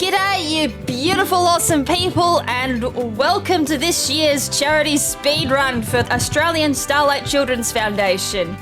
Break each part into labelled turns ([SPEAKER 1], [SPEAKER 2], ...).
[SPEAKER 1] G'day, you beautiful, awesome people, and welcome to this year's charity speedrun for Australian Starlight Children's Foundation,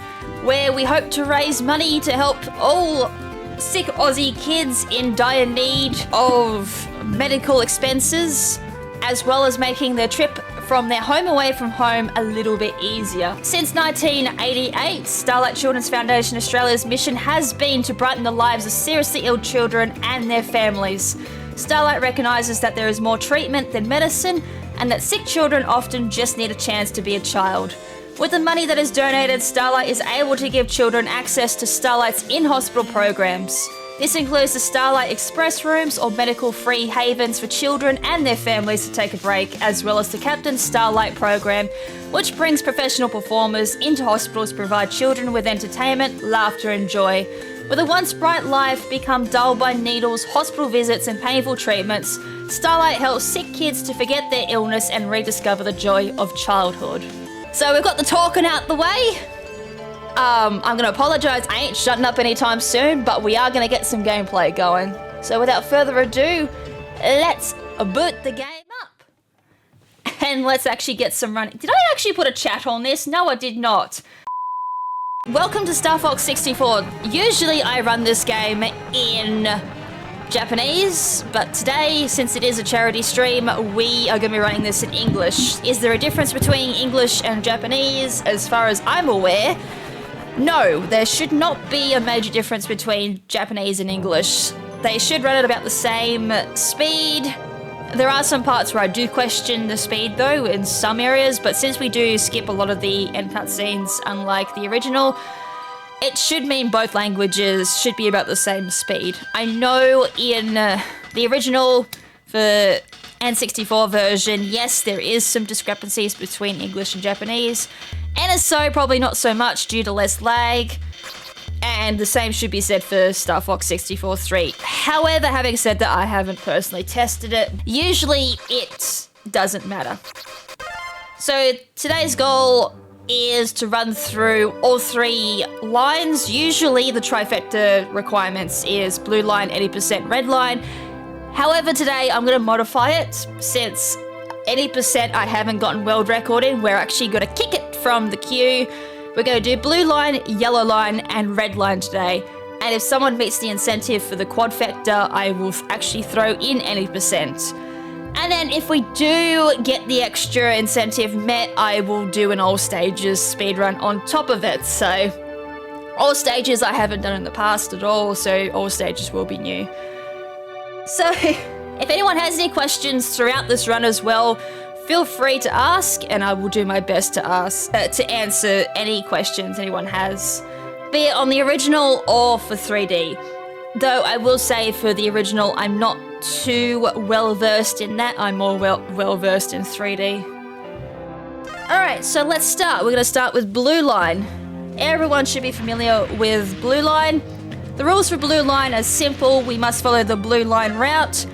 [SPEAKER 1] where we hope to raise money to help all sick Aussie kids in dire need of medical expenses, as well as making their trip from their home away from home a little bit easier. Since 1988, Starlight Children's Foundation Australia's mission has been to brighten the lives of seriously ill children and their families. Starlight recognises that there is more treatment than medicine, and that sick children often just need a chance to be a child. With the money that is donated, Starlight is able to give children access to Starlight's in-hospital programs. This includes the Starlight Express rooms, or medical-free havens for children and their families to take a break, as well as the Captain Starlight program, which brings professional performers into hospitals to provide children with entertainment, laughter and joy. With a once bright life become dull by needles, hospital visits and painful treatments, Starlight helps sick kids to forget their illness and rediscover the joy of childhood. So we've got the talking out the way. I'm going to apologise, I ain't shutting up anytime soon, but we are going to get some gameplay going. So without further ado, let's boot the game up. And let's actually get some running. Did I actually put a chat on this? No, I did not. Welcome to Star Fox 64. Usually I run this game in Japanese, but today, since it is a charity stream, we are going to be running this in English. Is there a difference between English and Japanese? As far as I'm aware, no, there should not be a major difference between Japanese and English. They should run at about the same speed. There are some parts where I do question the speed though in some areas, but since we do skip a lot of the end cutscenes unlike the original, it should mean both languages should be about the same speed. I know in the original, for N64 version, yes, there is some discrepancies between English and Japanese. NSO probably not so much due to less lag, and the same should be said for Star Fox 64-3. However, having said that, I haven't personally tested it. Usually it doesn't matter. So today's goal is to run through all three lines. Usually the trifecta requirements is blue line, 80%, red line. However, today I'm going to modify it. Since 80% I haven't gotten world record in, we're actually going to kick it from the queue. We're going to do blue line, yellow line, and red line today. And if someone meets the incentive for the quadfecta, I will actually throw in 80%. And then if we do get the extra incentive met, I will do an all stages speedrun on top of it. So all stages I haven't done in the past at all, so all stages will be new. So if anyone has any questions throughout this run as well, feel free to ask, and I will do my best to answer any questions anyone has, be it on the original or for 3D. Though I will say for the original, I'm not too well versed in that. I'm more well versed in 3D. Alright, so let's start. We're going to start with blue line. Everyone should be familiar with blue line. The rules for blue line are simple. We must follow the blue line route.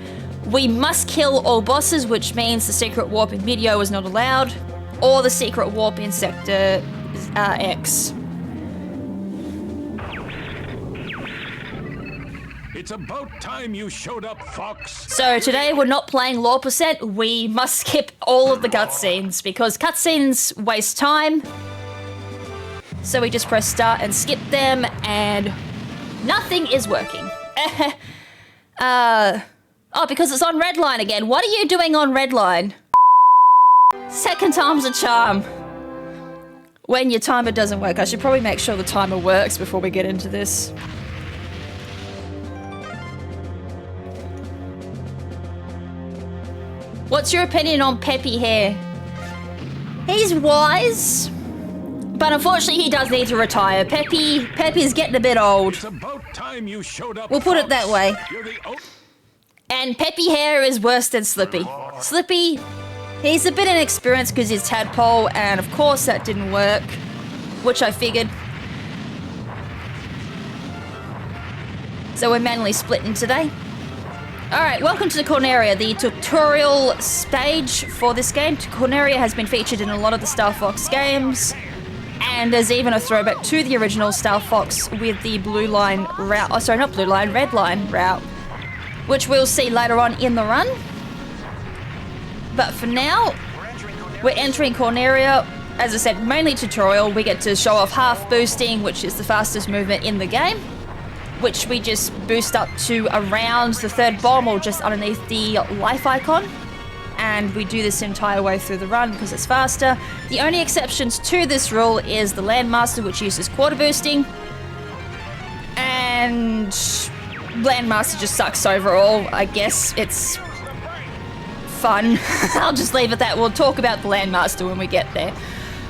[SPEAKER 1] We must kill all bosses, which means the secret warp in Midyo is not allowed, or the secret warp in Sector X.
[SPEAKER 2] It's about time you showed up, Fox.
[SPEAKER 1] So today we're not playing Law Percent. We must skip all of the cutscenes because cutscenes waste time. So we just press start and skip them, and nothing is working. Oh, because it's on red line again. What are you doing on red line? Second time's a charm. When your timer doesn't work, I should probably make sure the timer works before we get into this. What's your opinion on Peppy Hair? He's wise, but unfortunately he does need to retire. Peppy's getting a bit old.
[SPEAKER 2] It's about time you showed up,
[SPEAKER 1] We'll put it that way.
[SPEAKER 2] Fox.
[SPEAKER 1] And Peppy Hair is worse than Slippy. Slippy, he's a bit inexperienced because he's tadpole, and of course that didn't work, which I figured. So we're manually splitting today. Alright, welcome to the Corneria, the tutorial stage for this game. Corneria has been featured in a lot of the Star Fox games, and there's even a throwback to the original Star Fox with the blue line route. Oh, sorry, not blue line, red line route. which we'll see later on in the run. But for now, we're entering Corneria. As I said, mainly tutorial. We get to show off half boosting, which is the fastest movement in the game, which we just boost up to around the third bomb or just underneath the life icon. And we do this entire way through the run because it's faster. The only exceptions to this rule is the Landmaster, which uses quarter boosting. And Landmaster just sucks overall. I guess it's fun. I'll just leave it at that. We'll talk about the Landmaster when we get there.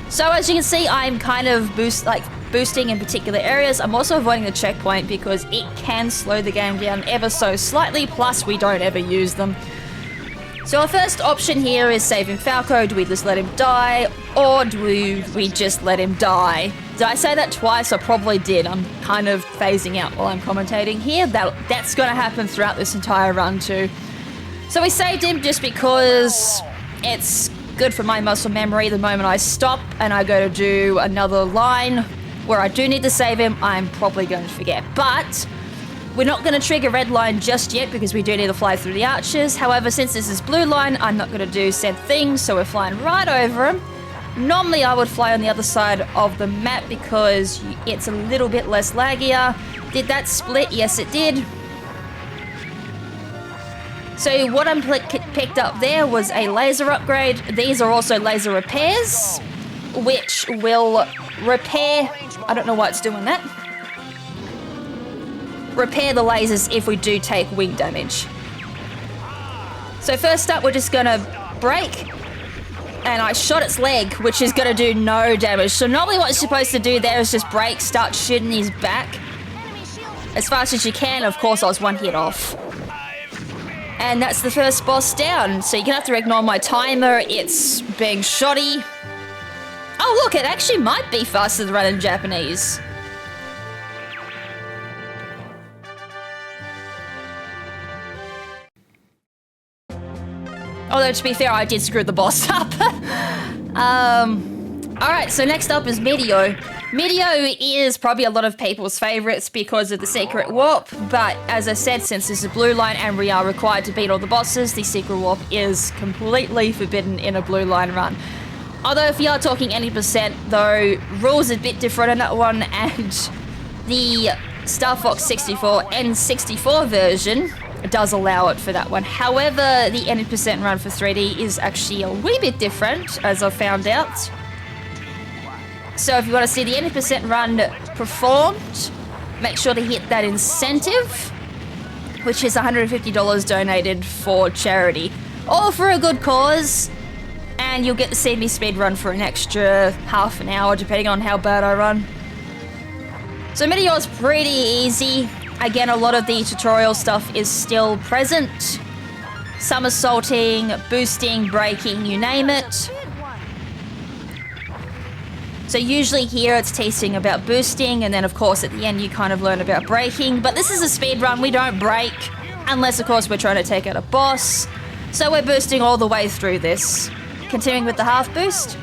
[SPEAKER 1] So as you can see, I'm kind of boosting in particular areas. I'm also avoiding the checkpoint because it can slow the game down ever so slightly, plus we don't ever use them. So our first option here is saving Falco. Do we just let him die, or do we just let him die? Did I say that twice? I probably did. I'm kind of phasing out while I'm commentating here. That's going to happen throughout this entire run too. So we saved him just because it's good for my muscle memory. The moment I stop and I go to do another line where I do need to save him, I'm probably going to forget. But we're not going to trigger red line just yet because we do need to fly through the arches. However, since this is blue line, I'm not going to do said thing, so we're flying right over him. Normally I would fly on the other side of the map because it's a little bit less laggier. Did that split? Yes, it did. So what I'm picked up there was a laser upgrade. These are also laser repairs, which will repair... I don't know why it's doing that. Repair the lasers if we do take wing damage. So first up, we're just gonna brake, and I shot its leg, which is gonna do no damage. So normally what you're supposed to do there is just brake, start shooting his back as fast as you can. Of course, I was one hit off. And that's the first boss down. So you're gonna have to ignore my timer. It's being shoddy. Oh look, it actually might be faster than running Japanese. Although, to be fair, I did screw the boss up. Alright, so next up is Meteor. Meteor is probably a lot of people's favorites because of the secret warp, but as I said, since this is a blue line and we are required to beat all the bosses, the secret warp is completely forbidden in a blue line run. Although if you are talking any percent, though, rules are a bit different in that one, and the Star Fox 64 N64 version does allow it for that one. However, the 80% run for 3D is actually a wee bit different, as I've found out. So if you want to see the 80% run performed, make sure to hit that incentive, which is $150 donated for charity, all for a good cause, and you'll get to see me speedrun for an extra half an hour, depending on how bad I run. So Meteor's pretty easy. Again, a lot of the tutorial stuff is still present. Somersaulting, boosting, braking, you name it. So usually here it's teaching about boosting, and then of course at the end you kind of learn about braking. But this is a speed run, we don't brake, unless of course we're trying to take out a boss. So we're boosting all the way through this. Continuing with the half boost.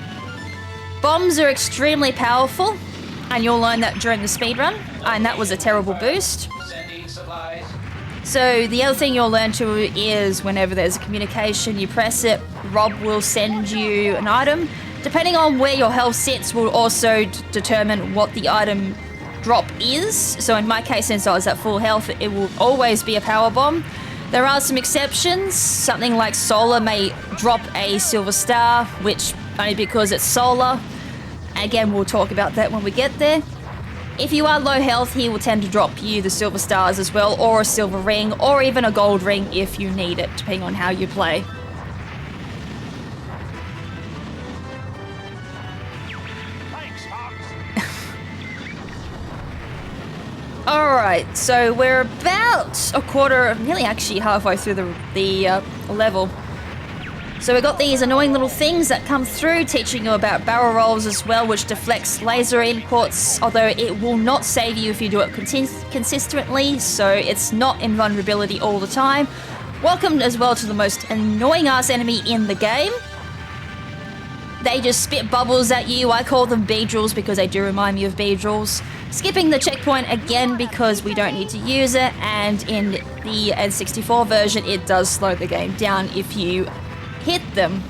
[SPEAKER 1] Bombs are extremely powerful, and you'll learn that during the speed run, and that was a terrible boost. So the other thing you'll learn too is whenever there's a communication, you press it, Rob will send you an item. Depending on where your health sits will also determine what the item drop is. So in my case, since I was at full health, it will always be a power bomb. There are some exceptions. Something like Solar may drop a silver star, which only because it's Solar. Again, we'll talk about that when we get there. If you are low health, he will tend to drop you the silver stars as well, or a silver ring, or even a gold ring if you need it, depending on how you play. Alright, so we're about a quarter, nearly actually halfway through the level. So we've got these annoying little things that come through, teaching you about barrel rolls as well, which deflects laser inputs, although it will not save you if you do it consistently, so it's not invulnerability all the time. Welcome as well to the most annoying ass enemy in the game, They just spit bubbles at you. I call them Beedrills because they do remind me of Beedrills. Skipping the checkpoint again because we don't need to use it, and in the N64 version it does slow the game down if you hit them.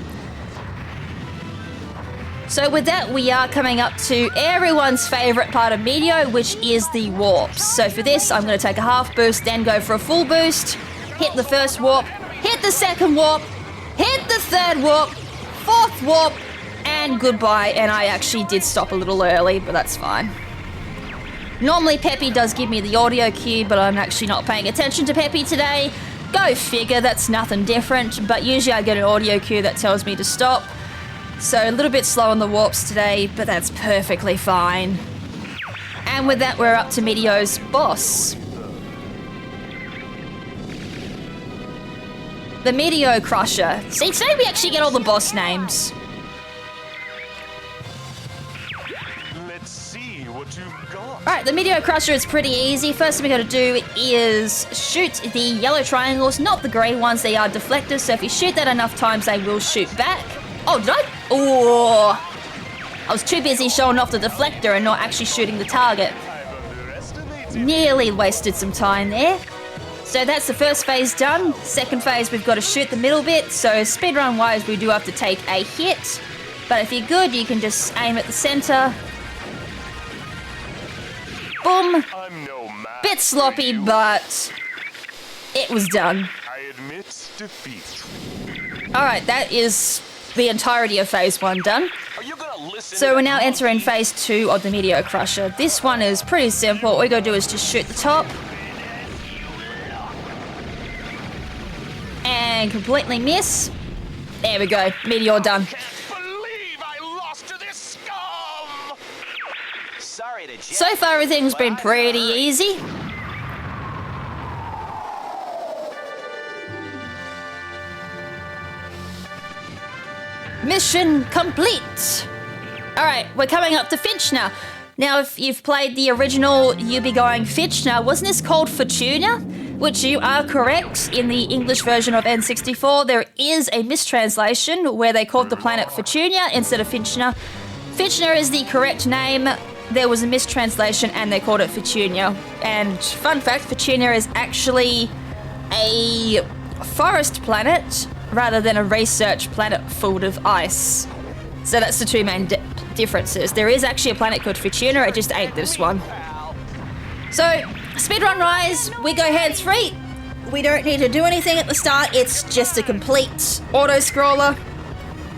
[SPEAKER 1] So with that, we are coming up to everyone's favourite part of Meteor, which is the warps. So for this, I'm going to take a half boost, then go for a full boost, hit the first warp, hit the second warp, hit the third warp, fourth warp, and goodbye. And I actually did stop a little early, but that's fine. Normally Peppy does give me the audio cue, but I'm actually not paying attention to Peppy today. Go figure, that's nothing different, but usually I get an audio cue that tells me to stop. So a little bit slow on the warps today, but that's perfectly fine. And with that, we're up to Meteor's boss. The Meteor Crusher. See, today we actually get all the boss names.
[SPEAKER 2] Let's see what you've got.
[SPEAKER 1] Alright, the Meteor Crusher is pretty easy. First thing we gotta do is shoot the yellow triangles, not the grey ones. They are deflectors, so if you shoot that enough times, they will shoot back. Oh, did I? Oh, I was too busy showing off the deflector and not actually shooting the target. Nearly wasted some time there. So that's the first phase done. Second phase, we've got to shoot the middle bit. So speedrun wise, we do have to take a hit. But if you're good, you can just aim at the center. Boom. Bit sloppy, but it was done.
[SPEAKER 2] I admit defeat.
[SPEAKER 1] Alright, that is the entirety of phase 1 done. So we're now entering phase 2 of the Meteor Crusher. This one is pretty simple. All you gotta do is just shoot the top. And completely miss. There we go. Meteor done.
[SPEAKER 2] Believe I lost to this scum.
[SPEAKER 1] So far everything's been pretty easy. Mission complete! Alright, we're coming up to Finchner. Now, if you've played the original, you'll be going, Finchner, wasn't this called Fortuna? Which you are correct. In the English version of N64, there is a mistranslation where they called the planet Fortuna instead of Finchner. Finchner is the correct name. There was a mistranslation and they called it Fortuna. And fun fact, Fortuna is actually a forest planet rather than a research planet full of ice. So that's the two main differences. There is actually a planet called Fortuna, it just ain't this one. So, speedrun wise, we go hands-free. We don't need to do anything at the start, it's just a complete auto-scroller.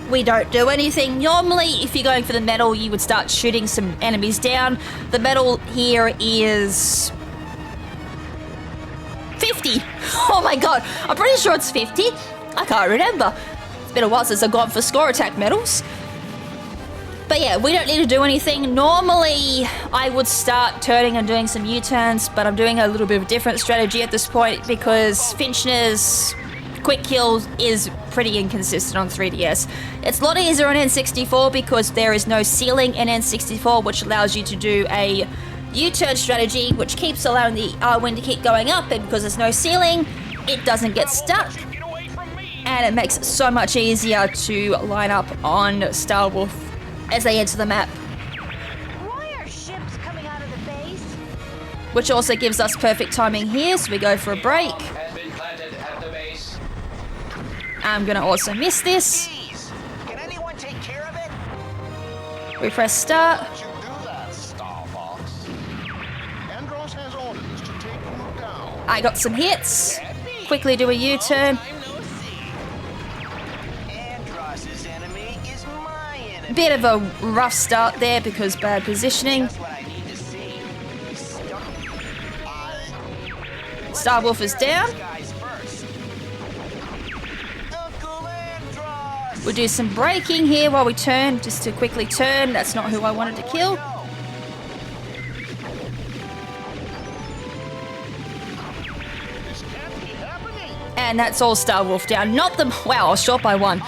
[SPEAKER 1] We don't do anything. Normally, if you're going for the medal, you would start shooting some enemies down. The medal here is 50. Oh my god, I'm pretty sure it's 50. I can't remember. It's been a while since I've gone for score attack medals. But yeah, we don't need to do anything. Normally, I would start turning and doing some U-turns, but I'm doing a little bit of a different strategy at this point because Finchner's quick kill is pretty inconsistent on 3DS. It's a lot easier on N64 because there is no ceiling in N64, which allows you to do a U-turn strategy, which keeps allowing the wind to keep going up, and because there's no ceiling, it doesn't get stuck. And it makes it so much easier to line up on Star Wolf as they enter the map.
[SPEAKER 3] Why are ships coming out of the base?
[SPEAKER 1] Which also gives us perfect timing here, so we go for a break. I'm gonna also miss this.
[SPEAKER 3] Please, can anyone take care of it?
[SPEAKER 1] We press start.
[SPEAKER 4] You do that, Star Fox. Andros has orders to take you down.
[SPEAKER 1] I got some hits. Quickly do a U-turn.
[SPEAKER 3] Andross's enemy is my enemy.
[SPEAKER 1] Bit of a rough start there because bad positioning.
[SPEAKER 3] That's what I need to see.
[SPEAKER 1] Star Wolf is down.
[SPEAKER 3] Guys first. Uncle Andros.
[SPEAKER 1] We'll do some braking here while we turn, just to quickly turn. That's not who I wanted to kill.
[SPEAKER 4] This can't be happening.
[SPEAKER 1] And that's all Star Wolf down. Not the... Wow, I was short by one.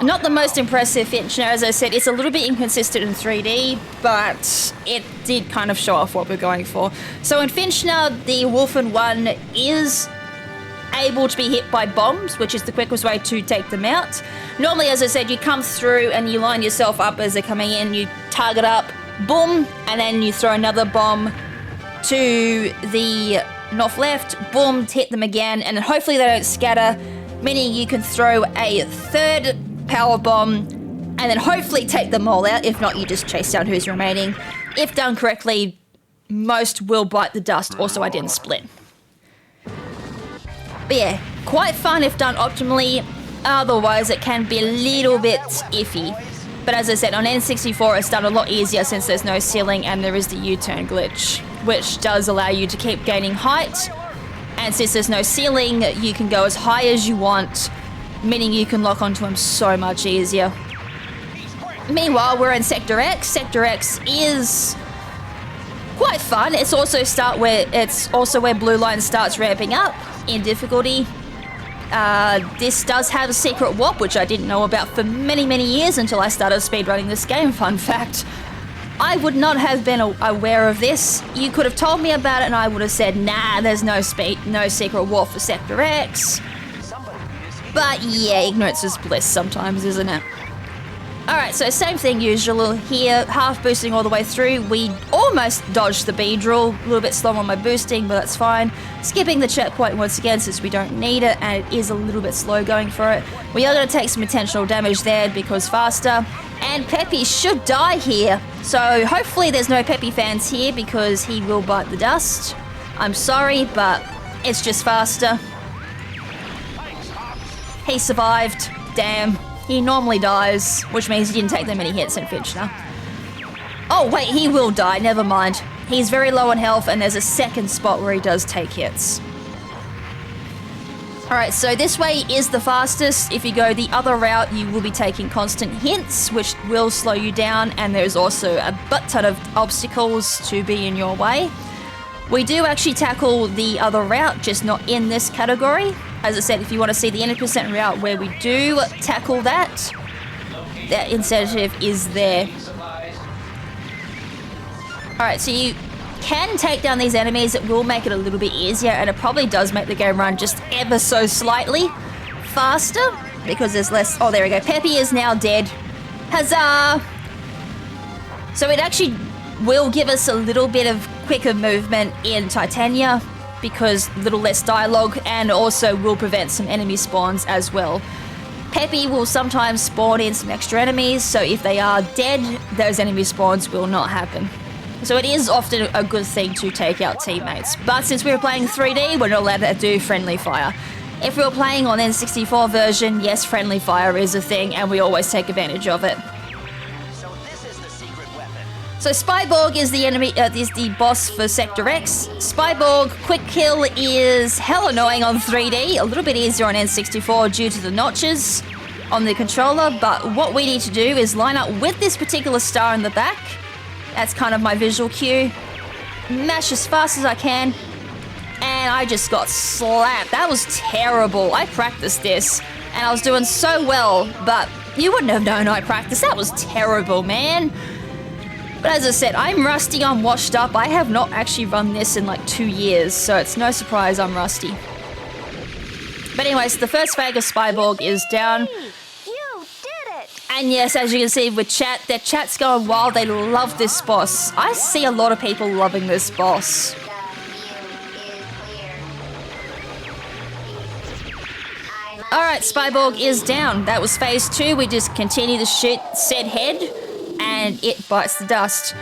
[SPEAKER 1] Not the most impressive Finchner. As I said, it's a little bit inconsistent in 3D, but it did kind of show off what we're going for. So in Finchner, the Wolfen 1 is able to be hit by bombs, which is the quickest way to take them out. Normally, as I said, you come through and you line yourself up as they're coming in, you target up, boom, and then you throw another bomb to the north left, boom, hit them again, and then hopefully they don't scatter, meaning you can throw a third power bomb and then hopefully take them all out. If not, you just chase down who's remaining. If done correctly, most will bite the dust. Also, I didn't split. But yeah, quite fun if done optimally. Otherwise, it can be a little bit iffy. But as I said, on N64, it's done a lot easier since there's no ceiling and there is the U-turn glitch, which does allow you to keep gaining height. And since there's no ceiling, you can go as high as you want, meaning you can lock onto them so much easier. Meanwhile, we're in Sector X. Sector X is quite fun. It's also where Blue Line starts ramping up in difficulty. This does have a secret warp, which I didn't know about for many, many years until I started speedrunning this game. Fun fact. I would not have been aware of this. You could have told me about it and I would have said, nah, there's no secret warp for Sector X. But yeah, ignorance is bliss sometimes, isn't it? Alright, so same thing usual here, half boosting all the way through. We almost dodged the bead rule, a little bit slow on my boosting, but that's fine. Skipping the checkpoint once again since we don't need it, and it is a little bit slow going for it. We are going to take some intentional damage there because faster, and Peppy should die here. So hopefully there's no Peppy fans here because he will bite the dust. I'm sorry, but it's just faster. He survived, damn. He normally dies, which means he didn't take that many hits in Fitchner. Oh wait, he will die, never mind. He's very low on health and there's a second spot where he does take hits. Alright, so this way is the fastest. If you go the other route, you will be taking constant hits, which will slow you down, and there's also a butt ton of obstacles to be in your way. We do actually tackle the other route, just not in this category. As I said, if you want to see the innocent route where we do tackle that incentive is there. Alright, so you can take down these enemies. It will make it a little bit easier, and it probably does make the game run just ever so slightly faster because there's less... Oh, there we go. Peppy is now dead. Huzzah! So it actually will give us a little bit of quicker movement in Titania because a little less dialogue, and also will prevent some enemy spawns as well. Peppy will sometimes spawn in some extra enemies, so if they are dead, those enemy spawns will not happen. So it is often a good thing to take out teammates. But since we were playing 3D, we're not allowed to do friendly fire. If we were playing on N64 version, yes, friendly fire is a thing, and we always take advantage of it. So Spyborg is the enemy, is the boss for Sector X. Spyborg quick kill is hell annoying on 3D, a little bit easier on N64 due to the notches on the controller, but what we need to do is line up with this particular star in the back. That's kind of my visual cue. Mash as fast as I can, and I just got slapped. That was terrible. I practiced this, and I was doing so well, but you wouldn't have known I practiced. That was terrible, man. But as I said, I'm rusty, I'm washed up. I have not actually run this in like 2 years, so it's no surprise I'm rusty. But anyways, the first phase of Spyborg is down.
[SPEAKER 5] You did it!
[SPEAKER 1] And yes, as you can see with chat, their chat's going wild. They love this boss. I see a lot of people loving this boss. Alright, Spyborg is down. That was phase 2. We just continue to shoot said head, and it bites the dust.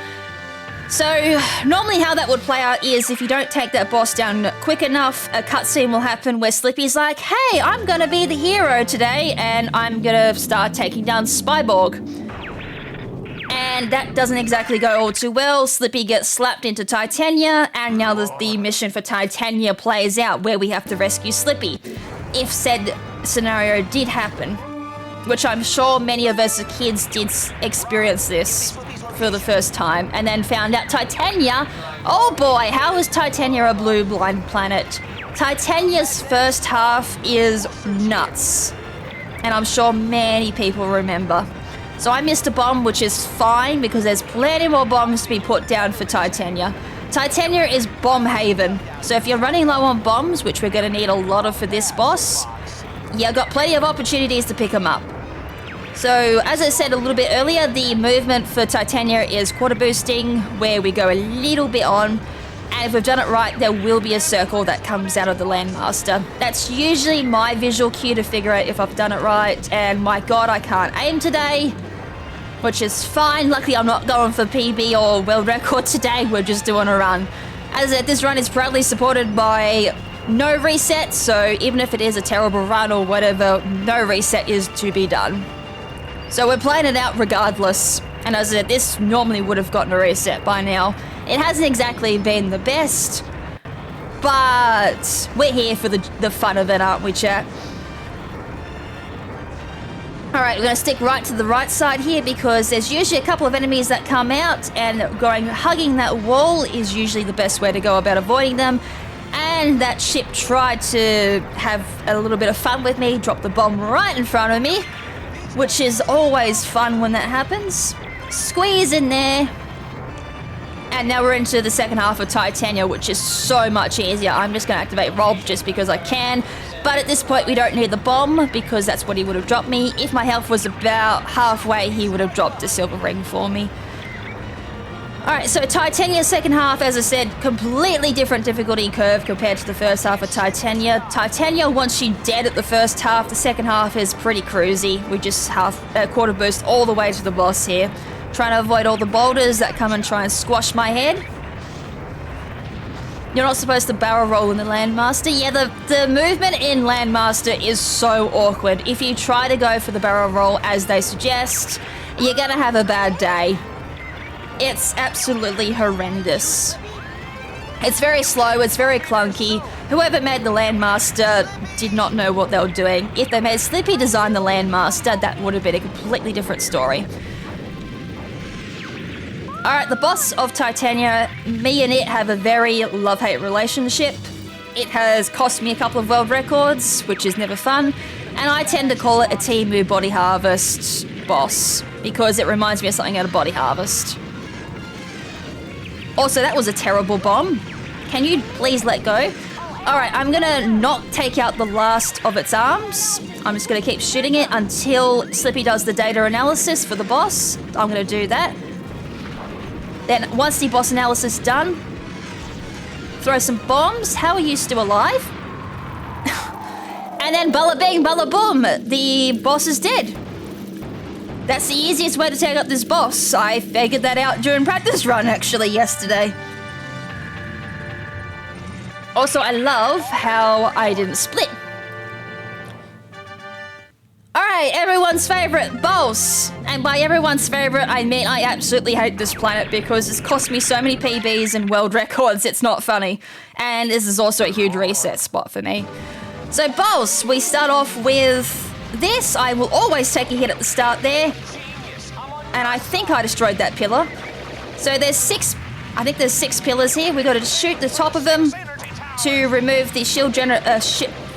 [SPEAKER 1] So, normally how that would play out is if you don't take that boss down quick enough, a cutscene will happen where Slippy's like, hey, I'm gonna be the hero today, and I'm gonna start taking down Spyborg. And that doesn't exactly go all too well. Slippy gets slapped into Titania, and now the mission for Titania plays out where we have to rescue Slippy. If said scenario did happen, which I'm sure many of us as kids did experience this for the first time, and then found out Titania, oh boy, how is Titania a blue blind planet? Titania's first half is nuts, and I'm sure many people remember. So I missed a bomb, which is fine because there's plenty more bombs to be put down for Titania. Titania is bomb haven. So if you're running low on bombs, which we're going to need a lot of for this boss, you've got plenty of opportunities to pick them up. So as I said a little bit earlier, the movement for Titania is quarter boosting, where we go a little bit on. And if we've done it right, there will be a circle that comes out of the Landmaster. That's usually my visual cue to figure out if I've done it right. And my god, I can't aim today, which is fine. Luckily, I'm not going for PB or world record today. We're just doing a run. As I said, this run is proudly supported by no reset. So even if it is a terrible run or whatever, no reset is to be done. So we're playing it out regardless. And as I said, this normally would have gotten a reset by now. It hasn't exactly been the best, but we're here for the fun of it, aren't we, chat? Alright, we're going to stick right to the right side here because there's usually a couple of enemies that come out, and hugging that wall is usually the best way to go about avoiding them. And that ship tried to have a little bit of fun with me, drop the bomb right in front of me, which is always fun when that happens. Squeeze in there. And now we're into the second half of Titania, which is so much easier. I'm just going to activate Rob just because I can. But at this point, we don't need the bomb because that's what he would have dropped me. If my health was about halfway, he would have dropped a silver ring for me. Alright, so Titania second half, as I said, completely different difficulty curve compared to the first half of Titania. Titania, once you're dead at the first half, the second half is pretty cruisy. We just quarter boost all the way to the boss here. Trying to avoid all the boulders that come and try and squash my head. You're not supposed to barrel roll in the Landmaster. Yeah, the movement in Landmaster is so awkward. If you try to go for the barrel roll as they suggest, you're gonna have a bad day. It's absolutely horrendous. It's very slow, it's very clunky. Whoever made the Landmaster did not know what they were doing. If they made Slippy design the Landmaster, that would have been a completely different story. Alright, the boss of Titania, me and it have a very love-hate relationship. It has cost me a couple of world records, which is never fun, and I tend to call it a Temu Body Harvest boss, because it reminds me of something out of Body Harvest. Also, that was a terrible bomb. Can you please let go? Alright, I'm gonna not take out the last of its arms. I'm just gonna keep shooting it until Slippy does the data analysis for the boss. I'm gonna do that. Then, once the boss analysis is done, throw some bombs. How are you still alive? And then, balla bing, balla boom, the boss is dead. That's the easiest way to take out this boss. I figured that out during practice run, actually, yesterday. Also, I love how I didn't split. Alright, everyone's favourite, boss. And by everyone's favourite, I mean I absolutely hate this planet because it's cost me so many PBs and world records, it's not funny. And this is also a huge reset spot for me. So, boss, we start off with this. I will always take a hit at the start there. And I think I destroyed that pillar. So there's six pillars here. We've got to shoot the top of them to remove the shield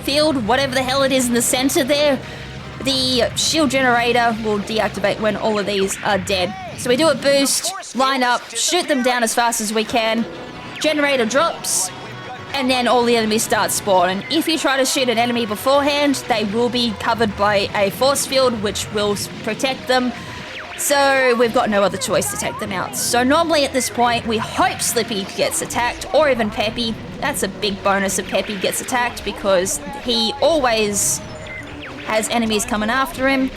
[SPEAKER 1] field, whatever the hell it is in the center there. The shield generator will deactivate when all of these are dead. So we do a boost, line up, shoot them down as fast as we can. Generator drops, and then all the enemies start spawning. If you try to shoot an enemy beforehand, they will be covered by a force field, which will protect them. So we've got no other choice to take them out. So normally at this point, we hope Slippy gets attacked, or even Peppy. That's a big bonus if Peppy gets attacked, because he always has enemies coming after him.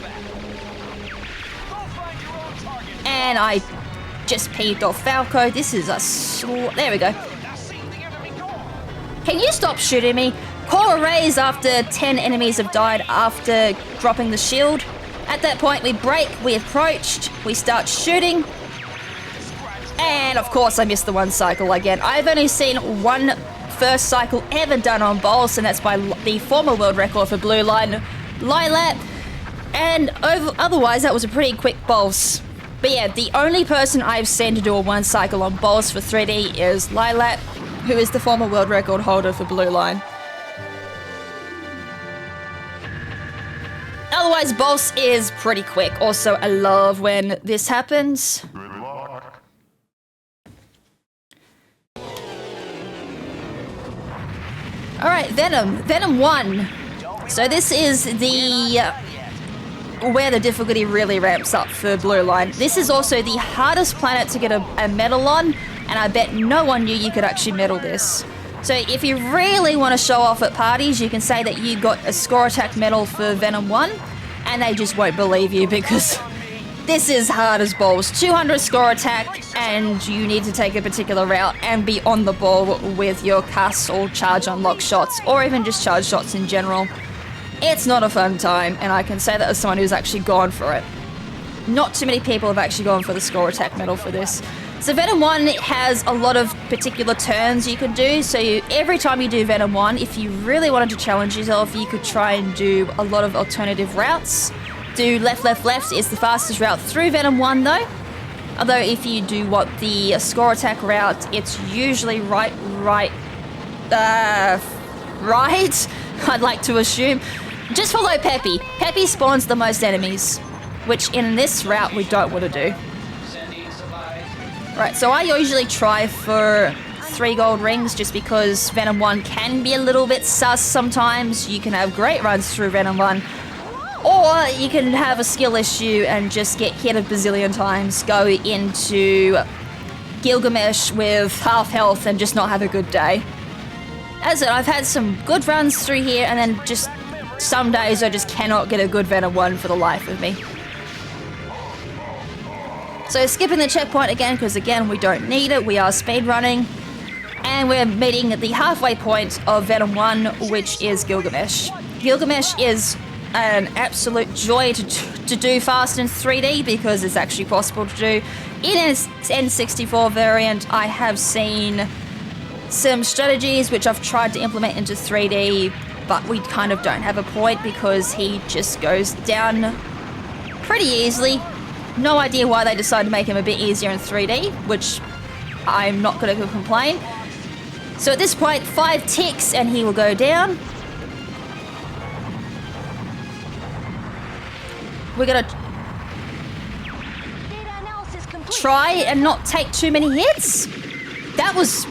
[SPEAKER 1] And I just peeved off Falco. This is there we go. Can you stop shooting me? Call a raise after 10 enemies have died after dropping the shield. At that point, we break, we approached, we start shooting. And of course, I missed the one cycle again. I've only seen one first cycle ever done on Boss, and that's by the former world record for Blue Line, Lilat. And otherwise, that was a pretty quick Boss. But yeah, the only person I've seen to do a one cycle on Boss for 3D is Lilat, who is the former world record holder for Blue Line. Otherwise, Boss is pretty quick. Also, I love when this happens. Venom 1. So this is the where the difficulty really ramps up for Blue Line. This is also the hardest planet to get a medal on, and I bet no one knew you could actually medal this. So if you really want to show off at parties, you can say that you got a score attack medal for Venom 1, and they just won't believe you because this is hard as balls. 200 score attack, and you need to take a particular route and be on the ball with your cast or charge unlock shots, or even just charge shots in general. It's not a fun time, and I can say that as someone who's actually gone for it. Not too many people have actually gone for the score attack medal for this. So Venom 1 has a lot of particular turns you can do. So every time you do Venom 1, if you really wanted to challenge yourself, you could try and do a lot of alternative routes. Do left, left, left is the fastest route through Venom 1 though. Although if you do what the score attack route, it's usually right, I'd like to assume. Just follow Peppy. Peppy spawns the most enemies, which in this route we don't want to do. Right, so I usually try for 3 gold rings just because Venom 1 can be a little bit sus sometimes. You can have great runs through Venom 1, or you can have a skill issue and just get hit a bazillion times, go into Gilgamesh with half health and just not have a good day. As I said, I've had some good runs through here, and then just some days I just cannot get a good Venom 1 for the life of me. So skipping the checkpoint again, because again we don't need it, we are speedrunning. And we're meeting at the halfway point of Venom 1, which is Gilgamesh. Gilgamesh is an absolute joy to do fast in 3D because it's actually possible to do. In an N64 variant, I have seen some strategies which I've tried to implement into 3D, but we kind of don't have a point because he just goes down pretty easily. No idea why they decided to make him a bit easier in 3D, which I'm not going to complain. So at this point, 5 ticks and he will go down. We're going to try and not take too many hits. That was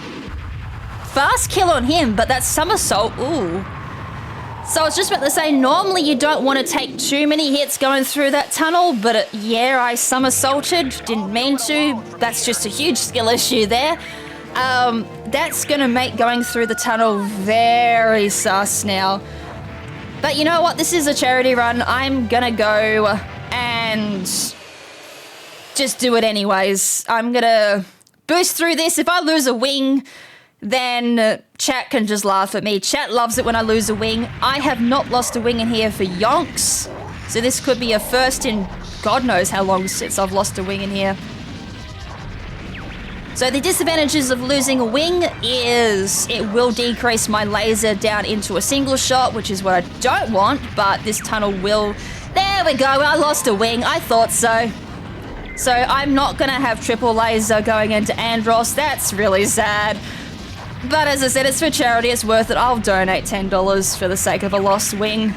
[SPEAKER 1] fast kill on him, but that somersault, ooh. So I was just about to say, normally you don't want to take too many hits going through that tunnel, but yeah, I somersaulted, didn't mean to. That's just a huge skill issue there. That's going to make going through the tunnel very sus now. But you know what? This is a charity run. I'm going to go and just do it anyways. I'm going to boost through this. If I lose a wing, then chat can just laugh at me. Chat loves it when I lose a wing. I have not lost a wing in here for yonks. So this could be a first in God knows how long since I've lost a wing in here. So the disadvantages of losing a wing is it will decrease my laser down into a single shot, which is what I don't want, but this tunnel will... There we go, I lost a wing, I thought so. So I'm not gonna have triple laser going into Andros, that's really sad. But as I said, it's for charity, it's worth it. I'll donate $10 for the sake of a lost wing.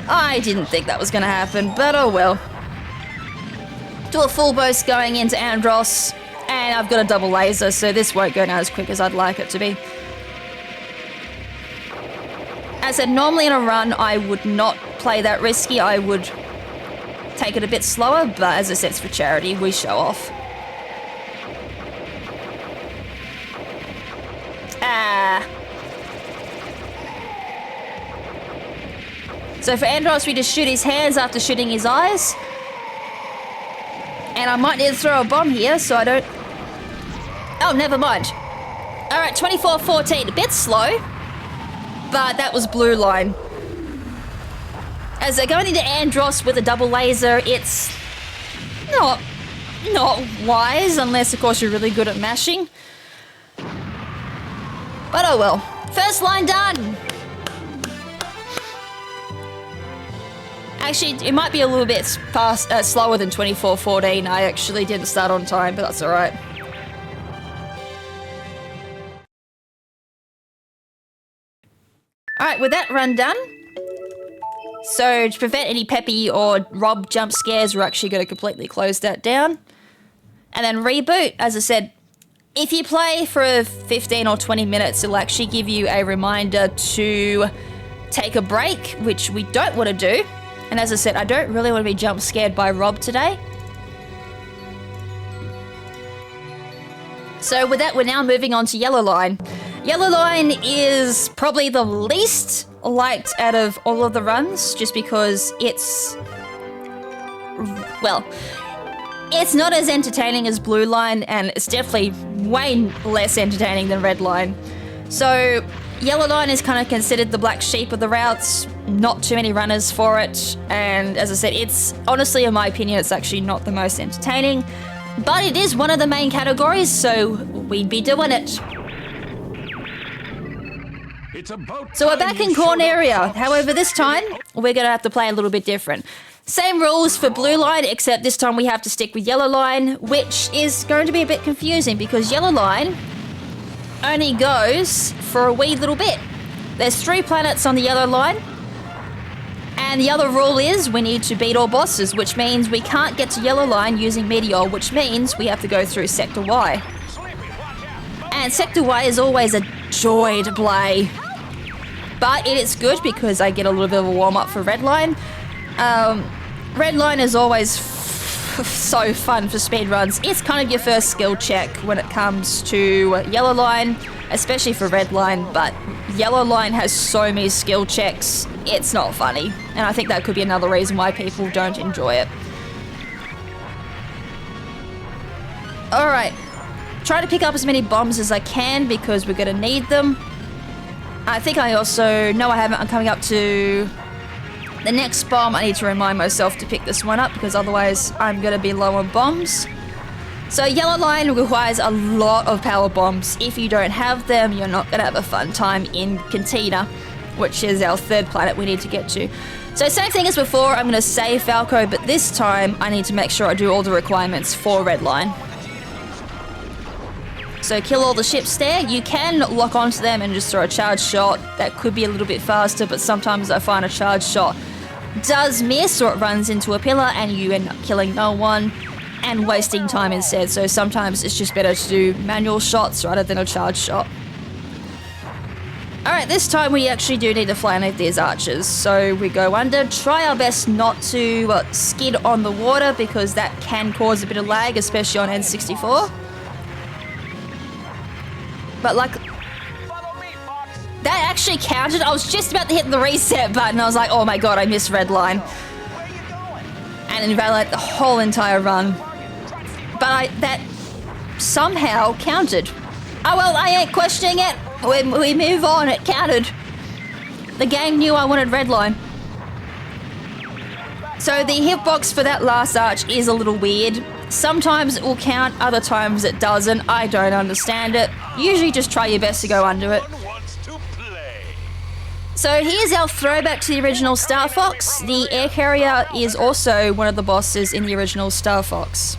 [SPEAKER 1] I didn't think that was gonna happen, but oh well. Do a full boost going into Andros, and I've got a double laser, so this won't go down as quick as I'd like it to be. As I said, normally in a run, I would not play that risky. I would take it a bit slower, but as I said, it's for charity. We show off. So for Andros, we just shoot his hands after shooting his eyes. And I might need to throw a bomb here, so I don't... Oh, never mind. Alright, 24-14. A bit slow, but that was Blue Line. As they're going into Andros with a double laser, it's not wise, unless, of course, you're really good at mashing. But oh well. First line done! Actually, it might be a little bit slower than 24-14. I actually didn't start on time, but that's alright. Alright, with that run done. So, to prevent any Peppy or Rob jump scares, we're actually going to completely close that down. And then reboot. As I said, If you play for 15 or 20 minutes, it'll actually give you a reminder to take a break, which we don't want to do. And as I said, I don't really want to be jump scared by Rob today. So with that, we're now moving on to Yellow Line. Yellow Line is probably the least liked out of all of the runs, just because it's, well, it's not as entertaining as Blue Line, and it's definitely way less entertaining than Red Line. So Yellow Line is kind of considered the black sheep of the routes, not too many runners for it, and as I said, it's honestly, in my opinion, it's actually not the most entertaining, but it is one of the main categories, so we'd be doing it. So we're back in corn area. However, this time we're going to have to play a little bit different. Same rules for Blue Line, except this time we have to stick with Yellow Line, which is going to be a bit confusing because Yellow Line only goes for a wee little bit. There's 3 planets on the Yellow Line, and the other rule is we need to beat all bosses, which means we can't get to Yellow Line using Meteor, which means we have to go through Sector Y. And Sector Y is always a joy to play. But it is good because I get a little bit of a warm-up for Red Line. Red Line is always so fun for speedruns. It's kind of your first skill check when it comes to Yellow Line, especially for Red Line, but Yellow Line has so many skill checks, it's not funny. And I think that could be another reason why people don't enjoy it. Alright, try to pick up as many bombs as I can because we're going to need them. I think I also, no I haven't, I'm coming up to the next bomb. I need to remind myself to pick this one up because otherwise I'm going to be low on bombs. So Yellow Line requires a lot of power bombs. If you don't have them, you're not going to have a fun time in Cantina, which is our 3rd planet we need to get to. So same thing as before, I'm going to save Falco, but this time I need to make sure I do all the requirements for Red Line. So kill all the ships there. You can lock onto them and just throw a charge shot. That could be a little bit faster, but sometimes I find a charge shot does miss or it runs into a pillar and you end up killing no one and wasting time instead. So sometimes it's just better to do manual shots rather than a charge shot. Alright, this time we actually do need to fly underneath these arches. So we go under, try our best not to skid on the water because that can cause a bit of lag, especially on N64. But like, that actually counted. I was just about to hit the reset button. I was like, oh my god, I missed Red Line. And invalidate the whole entire run. But that somehow counted. Oh well, I ain't questioning it. We move on, it counted. The game knew I wanted Red Line. So the hitbox for that last arch is a little weird. Sometimes it will count, other times it doesn't. I don't understand it. Usually just try your best to go under it. So here's our throwback to the original Star Fox. The air carrier is also one of the bosses in the original Star Fox.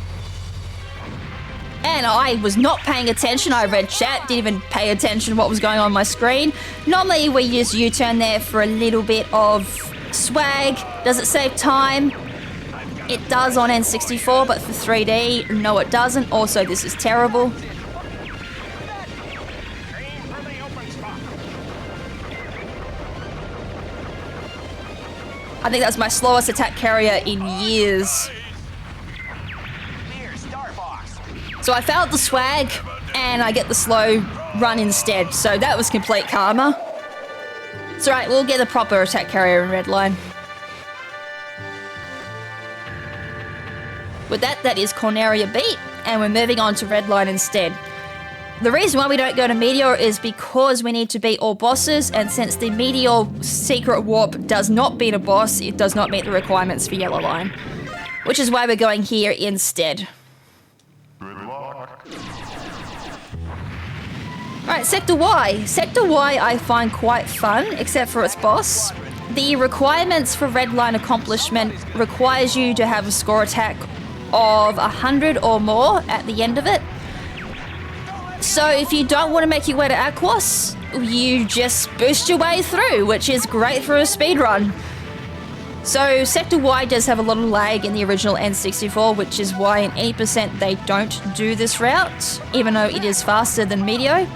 [SPEAKER 1] And I was not paying attention. I read chat, didn't even pay attention to what was going on my screen. Normally we use U-turn there for a little bit of swag. Does it save time? It does on N64, but for 3D, no it doesn't. Also, this is terrible. I think that's my slowest attack carrier in years. So I failed the swag, and I get the slow run instead. So that was complete karma. It's alright, we'll get a proper attack carrier in Red Line. With that, that is Corneria beat, and we're moving on to Red Line instead. The reason why we don't go to Meteor is because we need to beat all bosses, and since the Meteor secret warp does not beat a boss, it does not meet the requirements for Yellow Line. Which is why we're going here instead. Alright, Sector Y. Sector Y I find quite fun, except for its boss. The requirements for Red Line accomplishment requires you to have a score attack of 100 or more at the end of it. So if you don't want to make your way to Aquos, you just boost your way through, which is great for a speedrun. So Sector Y does have a lot of lag in the original N64, which is why in 80% they don't do this route, even though it is faster than Meteor.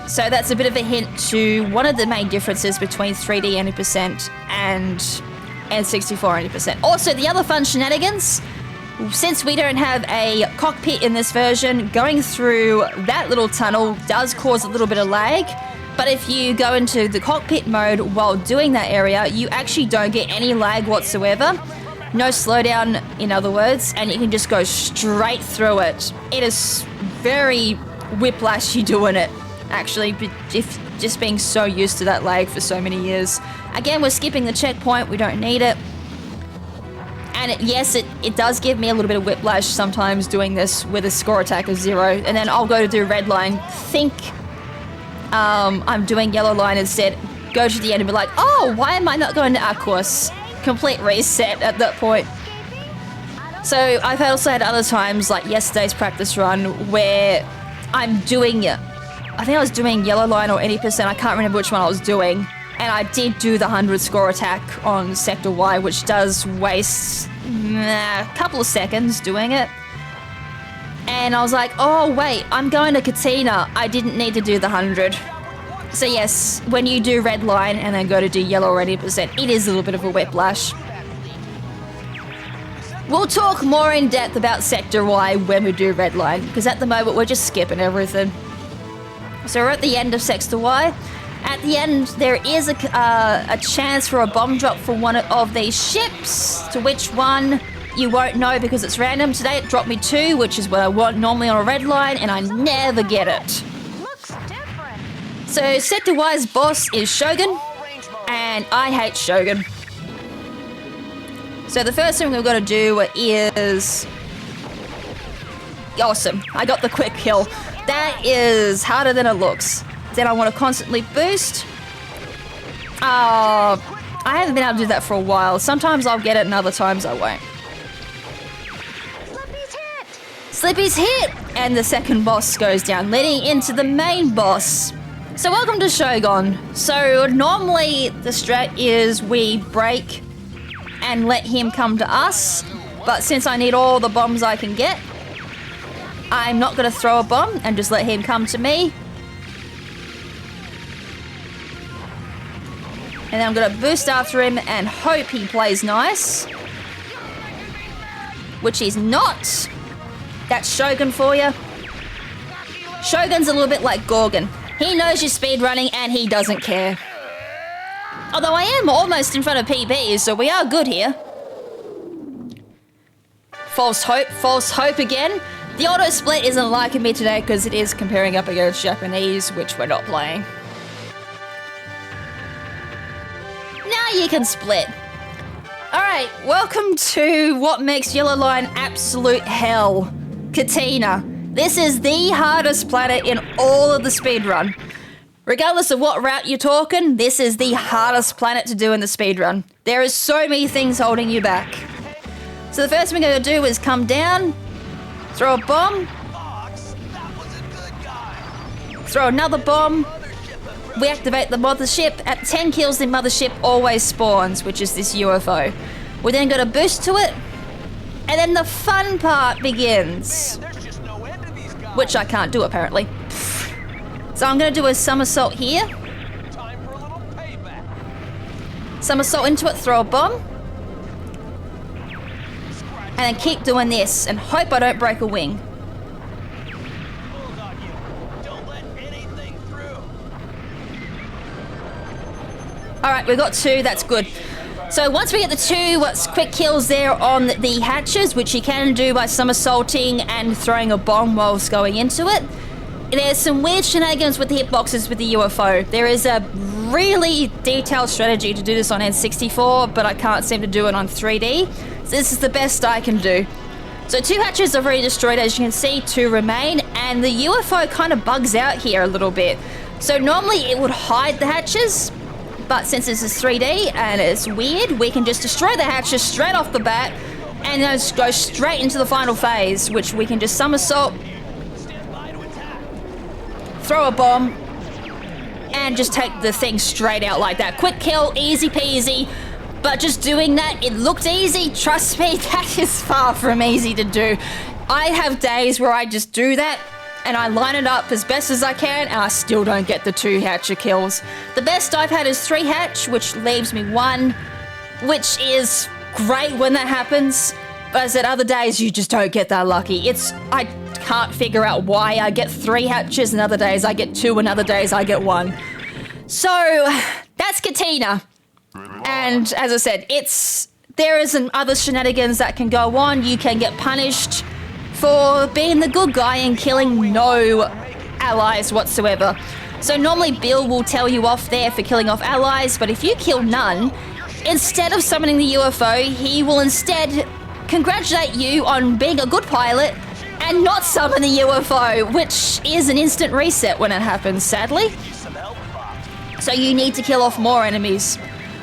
[SPEAKER 1] So that's a bit of a hint to one of the main differences between 3D 80% and N64 80%. Also, the other fun shenanigans, since we don't have a cockpit in this version, going through that little tunnel does cause a little bit of lag. But if you go into the cockpit mode while doing that area, you actually don't get any lag whatsoever. No slowdown, in other words, and you can just go straight through it. It is very whiplashy doing it, actually, if just being so used to that lag for so many years. Again, we're skipping the checkpoint, we don't need it. And yes, it does give me a little bit of whiplash sometimes doing this with a score attack of 0, and then I'll go to do red line, think I'm doing yellow line instead, go to the end and be like, oh, why am I not going to Aquos? Complete reset at that point. So I've also had other times, like yesterday's practice run, where I'm doing, I think I was doing yellow line or 80%, I can't remember which one I was doing, and I did do the 100 score attack on Sector Y, which does waste a couple of seconds doing it. And I was like, oh wait, I'm going to Katina. I didn't need to do the 100. So yes, when you do red line and then go to do yellow or 80%, it is a little bit of a whiplash. We'll talk more in depth about Sector Y when we do red line, because at the moment we're just skipping everything. So we're at the end of Sector Y. At the end, there is a chance for a bomb drop for one of these ships, to which one you won't know because it's random. Today it dropped me 2, which is what I want normally on a red line, and I never get it.
[SPEAKER 5] Looks different.
[SPEAKER 1] So Sector Y's boss is Shogun, and I hate Shogun. So the first thing we've got to do is... Awesome, I got the quick kill. That is harder than it looks. Then I want to constantly boost. I haven't been able to do that for a while. Sometimes I'll get it and other times I won't.
[SPEAKER 5] Slippy's hit.
[SPEAKER 1] Slippy's hit! And the second boss goes down, leading into the main boss. So welcome to Shogun. So normally the strat is we break and let him come to us. But since I need all the bombs I can get, I'm not going to throw a bomb and just let him come to me. And then I'm going to boost after him and hope he plays nice. Which he's not. That's Shogun for you. Shogun's a little bit like Gorgon. He knows you're speedrunning and he doesn't care. Although I am almost in front of PB, so we are good here. False hope again. The auto split isn't liking me today because it is comparing up against Japanese, which we're not playing. Now you can split. Alright, welcome to what makes Yellow Line absolute hell. Katina. This is the hardest planet in all of the speedrun. Regardless of what route you're talking, this is the hardest planet to do in the speedrun. There is so many things holding you back. So the first thing we're going to do is come down, throw a bomb, throw another bomb. We activate the mothership. At 10 kills, the mothership always spawns, which is this UFO. We then got a boost to it, and then the fun part begins. Which I can't do, apparently. So I'm going to do a somersault here. Somersault into it, throw a bomb. And then keep doing this, and hope I don't break a wing. Alright, we got 2, that's good. So once we get the 2 quick kills there on the hatches, which you can do by somersaulting and throwing a bomb whilst going into it, there's some weird shenanigans with the hitboxes with the UFO. There is a really detailed strategy to do this on N64, but I can't seem to do it on 3D. So this is the best I can do. So 2 hatches are already destroyed, as you can see, 2 remain, and the UFO kind of bugs out here a little bit. So normally it would hide the hatches, but since this is 3D and it's weird, we can just destroy the hatches straight off the bat and then just go straight into the final phase, which we can just somersault, throw a bomb, and and just take the thing straight out like that. Quick kill, easy peasy. But just doing that, it looked easy. Trust me, that is far from easy to do. I have days where I just do that and I line it up as best as I can and I still don't get the 2 hatcher kills. The best I've had is 3 hatch, which leaves me 1, which is great when that happens. But as I said, other days you just don't get that lucky. I can't figure out why I get 3 hatches and other days I get 2 and other days I get 1. So that's Katina. And as I said, there is some other shenanigans that can go on. You can get punished for being the good guy and killing no allies whatsoever. So normally Bill will tell you off there for killing off allies, but if you kill none, instead of summoning the UFO, he will instead congratulate you on being a good pilot and not summon the UFO, which is an instant reset when it happens, sadly. So you need to kill off more enemies.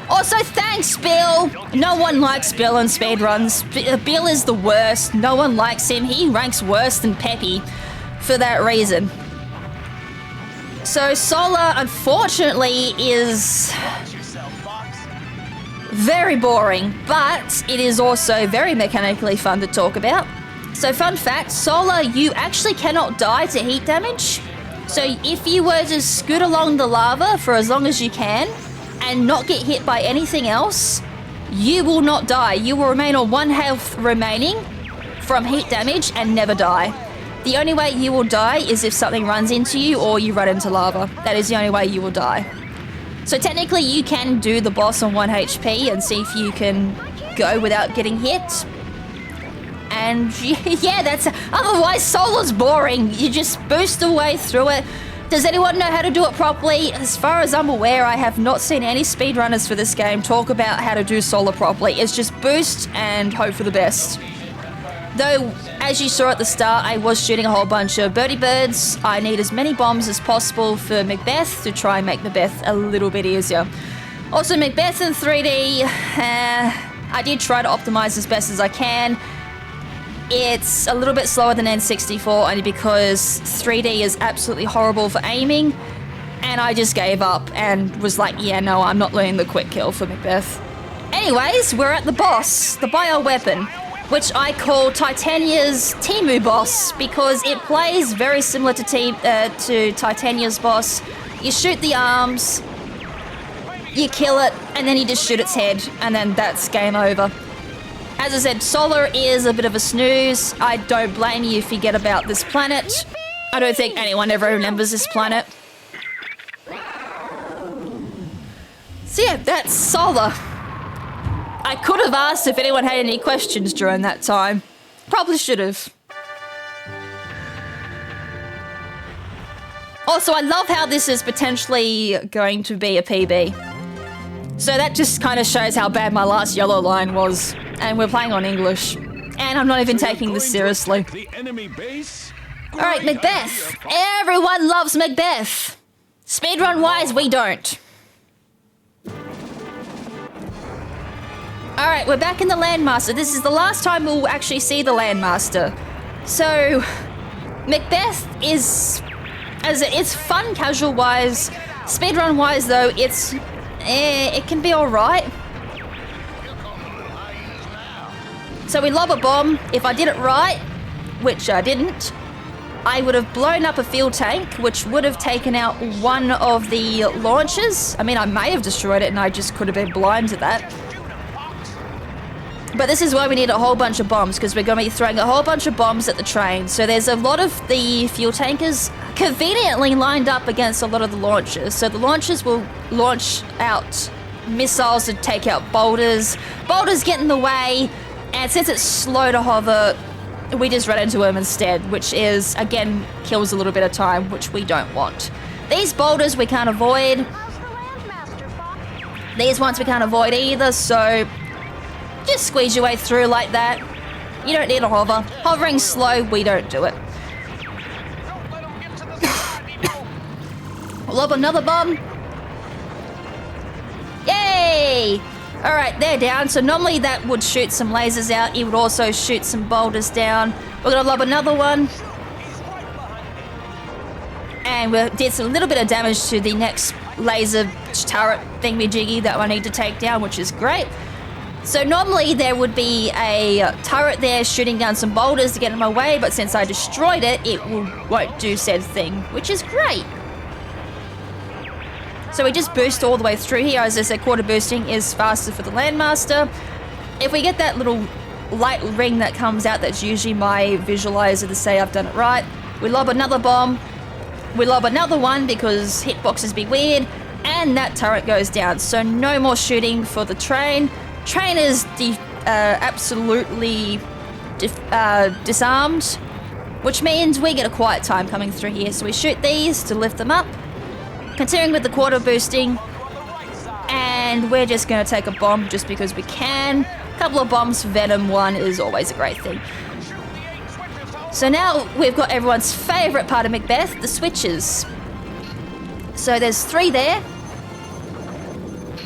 [SPEAKER 1] Also, thanks, Bill! No one likes Bill in speedruns. Bill is the worst. No one likes him. He ranks worse than Peppy for that reason. So, Solar, unfortunately, is very boring, but it is also very mechanically fun to talk about. So, fun fact, Solar, you actually cannot die to heat damage. So, if you were to scoot along the lava for as long as you can, and not get hit by anything else, you will not die. You will remain on 1 health remaining from heat damage and never die. The only way you will die is if something runs into you or you run into lava. That is the only way you will die. So technically you can do the boss on 1 HP and see if you can go without getting hit. And yeah, otherwise Solar's boring. You just boost the way through it. Does anyone know how to do it properly? As far as I'm aware, I have not seen any speedrunners for this game talk about how to do Solar properly. It's just boost and hope for the best. Though, as you saw at the start, I was shooting a whole bunch of birdie birds. I need as many bombs as possible for Macbeth to try and make Macbeth a little bit easier. Also, Macbeth in 3D, I did try to optimize as best as I can. It's a little bit slower than N64 only because 3D is absolutely horrible for aiming, and I just gave up and was like, yeah, no, I'm not learning the quick kill for Macbeth. Anyways, we're at the boss, the bioweapon, which I call Titania's Timu boss because it plays very similar to Titania's boss. You shoot the arms, you kill it, and then you just shoot its head, and then that's game over. As I said, Solar is a bit of a snooze. I don't blame you if you get about this planet. I don't think anyone ever remembers this planet. So yeah, that's Solar. I could have asked if anyone had any questions during that time. Probably should have. Also, I love how this is potentially going to be a PB. So that just kind of shows how bad my last yellow line was. And we're playing on English. And I'm not even taking this seriously. Alright, Macbeth. Everyone loves Macbeth. Speedrun-wise, we don't. Alright, we're back in the Landmaster. This is the last time we'll actually see the Landmaster. So, Macbeth is... it's fun casual-wise. Speedrun-wise, though, it can be alright. So we lob a bomb. If I did it right, which I didn't, I would have blown up a fuel tank, which would have taken out one of the launchers. I mean, I may have destroyed it and I just could have been blind to that. But this is why we need a whole bunch of bombs, because we're going to be throwing a whole bunch of bombs at the train. So there's a lot of the fuel tankers conveniently lined up against a lot of the launchers. So the launchers will launch out missiles to take out boulders. Boulders get in the way. And since it's slow to hover, we just run into them instead, which is, again, kills a little bit of time, which we don't want. These boulders we can't avoid. These ones we can't avoid either, so just squeeze your way through like that. You don't need to hover. Hovering slow, we don't do it. Lob another bomb. Yay! Alright, they're down. So normally that would shoot some lasers out. It would also shoot some boulders down. We're going to lob another one. And we did a little bit of damage to the next laser turret thingy-jiggy that I need to take down, which is great. So normally there would be a turret there shooting down some boulders to get in my way, but since I destroyed it, it won't do said thing, which is great. So we just boost all the way through here. As I said, quarter boosting is faster for the Landmaster. If we get that little light ring that comes out, that's usually my visualizer to say I've done it right. We lob another bomb. We lob another one because hitboxes be weird, and that turret goes down. So no more shooting for the train. Train is absolutely disarmed, which means we get a quiet time coming through here. So we shoot these to lift them up, continuing with the quarter boosting, and we're just going to take a bomb just because we can. A couple of bombs for Venom 1 is always a great thing. So now we've got everyone's favourite part of Macbeth, the switches. So there's 3 there.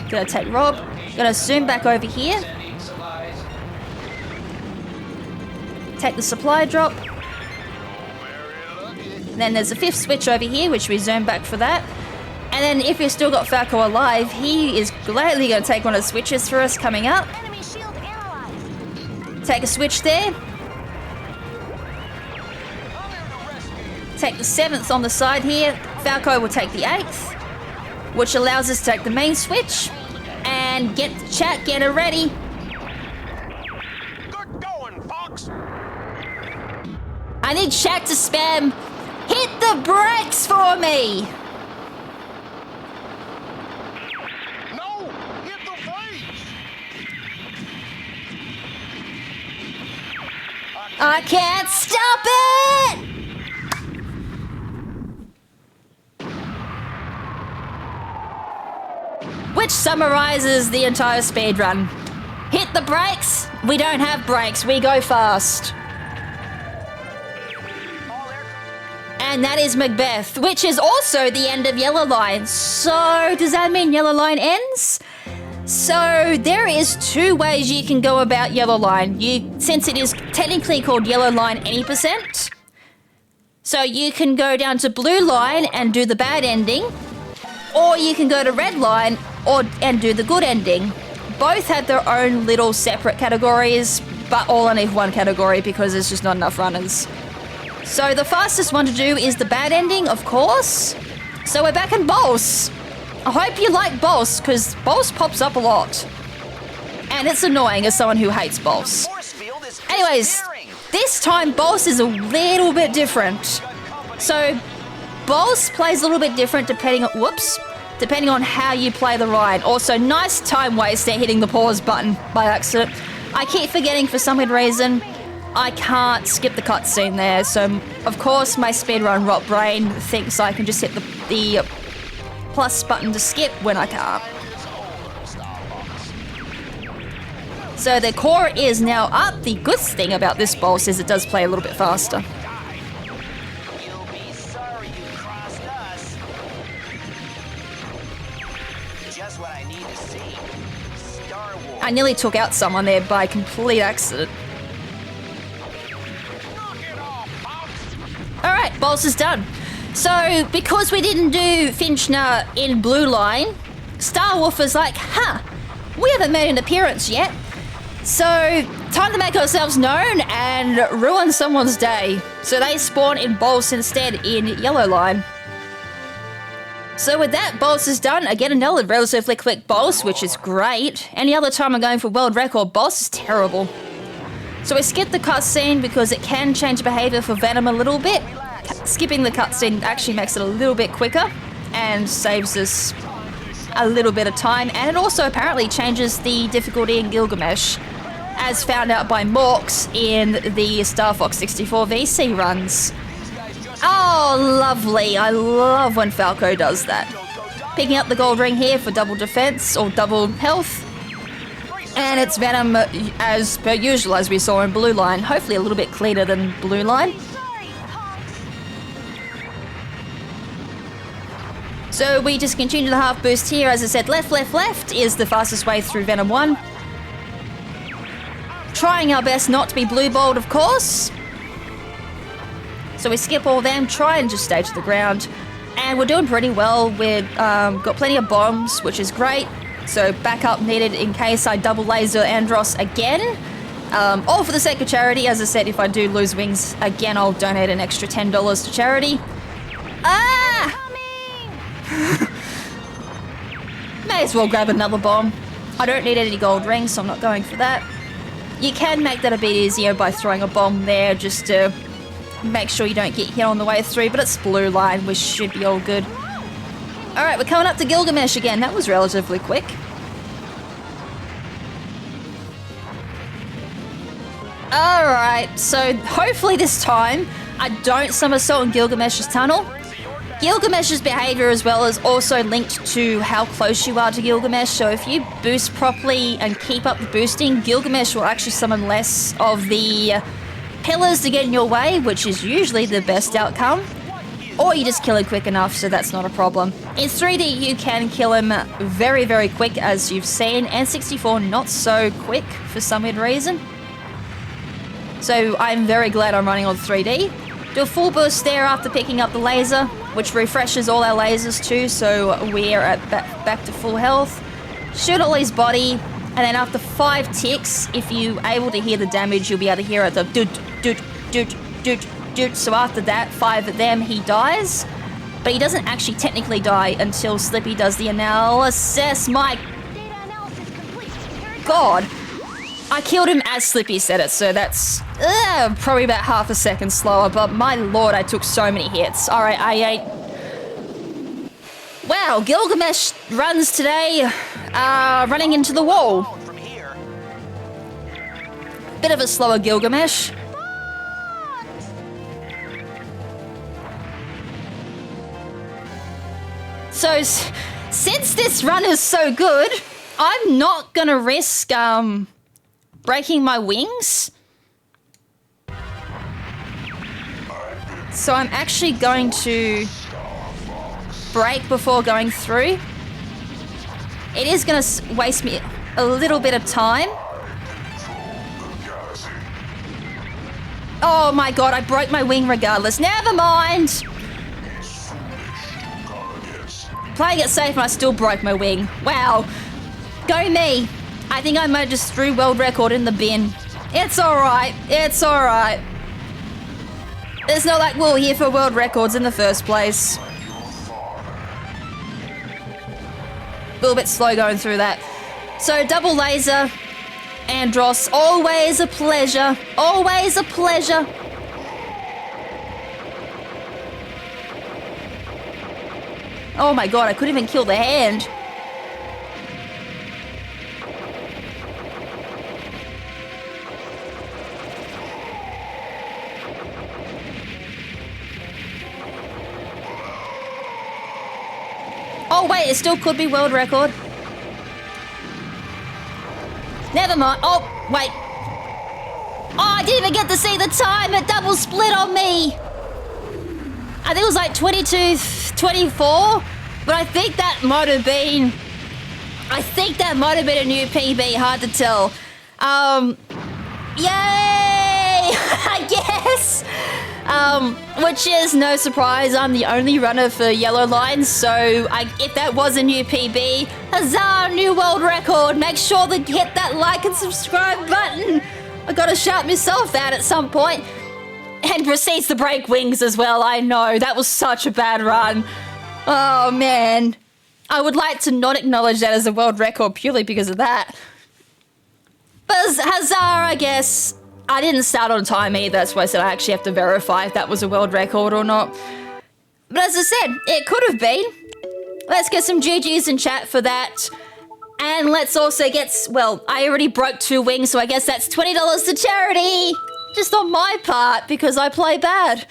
[SPEAKER 1] Gonna take Rob. Gonna zoom back over here. Take the supply drop. And then there's a 5th switch over here, which we zoom back for that. And then if we've still got Falco alive, he is gladly gonna take one of the switches for us coming up.
[SPEAKER 5] Enemy shield analyzed.
[SPEAKER 1] Take a switch there. Take the 7th on the side here. Falco will take the 8th, which allows us to take the main switch. And get the chat getter ready.
[SPEAKER 4] Good going, Fox.
[SPEAKER 1] I need chat to spam. Hit the brakes for me.
[SPEAKER 4] No, hit the brakes.
[SPEAKER 1] I can't stop it. Which summarizes the entire speedrun. Hit the brakes. We don't have brakes. We go fast. And that is Macbeth, which is also the end of Yellow Line. So does that mean Yellow Line ends? So there is 2 ways you can go about Yellow Line. Since it is technically called Yellow Line any percent. So you can go down to Blue Line and do the bad ending. Or you can go to Red Line and do the good ending. Both have their own little separate categories, but all underneath one category because there's just not enough runners. So the fastest one to do is the bad ending, of course. So we're back in Boss. I hope you like Boss, because Boss pops up a lot. And it's annoying as someone who hates Boss. Anyways, this time Boss is a little bit different. So Boss plays a little bit different depending on how you play the ride. Also, nice time waster hitting the pause button by accident. I keep forgetting for some weird reason. I can't skip the cutscene there, so of course my speedrun rot brain thinks I can just hit the plus button to skip when I can't. So the core is now up. The good thing about this boss is it does play a little bit faster.
[SPEAKER 3] You'll be sorry you crossed us. Just what I need to see. Star Wars.
[SPEAKER 1] I nearly took out someone there by complete accident. Alright, boss is done. So, because we didn't do Finchner in Blue Line, Star Wolf was like, we haven't made an appearance yet. So, time to make ourselves known and ruin someone's day. So they spawn in Boss instead in Yellow Line. So with that, Boss is done. Again, another relatively quick boss, which is great. Any other time I'm going for world record, boss is terrible. So we skip the cutscene because it can change behavior for Venom a little bit. Skipping the cutscene actually makes it a little bit quicker and saves us a little bit of time. And it also apparently changes the difficulty in Gilgamesh, as found out by Morks in the Star Fox 64 VC runs. Oh, lovely. I love when Falco does that. Picking up the gold ring here for double defense or double health. And it's Venom as per usual, as we saw in Blue Line. Hopefully a little bit cleaner than Blue Line. So we just continue the half boost here. As I said, left, left, left is the fastest way through Venom 1. Trying our best not to be blue balled, of course. So we skip all them, try and just stay to the ground. And we're doing pretty well. We've got plenty of bombs, which is great. So backup needed in case I double laser Andros again. All for the sake of charity. As I said, if I do lose wings again, I'll donate an extra $10 to charity. Ah! May as well grab another bomb. I don't need any gold rings, so I'm not going for that. You can make that a bit easier by throwing a bomb there just to make sure you don't get hit on the way through, but it's blue line, we should be all good. Alright, we're coming up to Gilgamesh again. That was relatively quick. Alright, so hopefully this time I don't somersault in Gilgamesh's tunnel. Gilgamesh's behavior as well is also linked to how close you are to Gilgamesh, so if you boost properly and keep up the boosting, Gilgamesh will actually summon less of the pillars to get in your way, which is usually the best outcome. Or you just kill him quick enough, so that's not a problem. In 3D, you can kill him very, very quick, as you've seen, and 64 not so quick for some weird reason. So I'm very glad I'm running on 3D. Do a full boost there after picking up the laser, which refreshes all our lasers too, so we're at back to full health. Shoot Ollie's body, and then after 5 ticks, if you're able to hear the damage, you'll be able to hear it, the doot, doot, doot, doot, doot. So after that, 5 of them, he dies. But he doesn't actually technically die until Slippy does the analysis. My
[SPEAKER 5] Data analysis complete.
[SPEAKER 1] God. I killed him as Slippy said it, so that's probably about half a second slower, but my lord, I took so many hits. Alright, I ate... Wow, Gilgamesh runs today, running into the wall.
[SPEAKER 3] From here.
[SPEAKER 1] Bit of a slower Gilgamesh. So, since this run is so good, I'm not gonna risk, breaking my wings. So I'm actually going to brake before going through. It is going to waste me a little bit of time. Oh my god, I broke my wing regardless. Never mind. Playing it safe and I still broke my wing. Wow. Go me. I think I might just threw world record in the bin. It's alright. It's alright. It's not like we're here for world records in the first place. A little bit slow going through that. So double laser. Andros, always a pleasure. Always a pleasure. Oh my god, I couldn't even kill the hand. Oh wait, it still could be world record. Never mind. Oh, wait. Oh, I didn't even get to see the time. It double split on me. I think it was like 22, 24. But I think that might have been... a new PB. Hard to tell. Yay! I guess. Which is no surprise, I'm the only runner for yellow lines, so if that was a new PB, huzzah, new world record. Make sure to hit that like and subscribe button. I gotta shout myself out at some point. And proceeds to break wings as well, I know. That was such a bad run. Oh, man. I would like to not acknowledge that as a world record purely because of that. But huzzah, I guess. I didn't start on time either, that's why I said I actually have to verify if that was a world record or not. But as I said, it could have been. Let's get some GGs in chat for that. And let's also get, well, I already broke 2 wings, so I guess that's $20 to charity. Just on my part, because I play bad.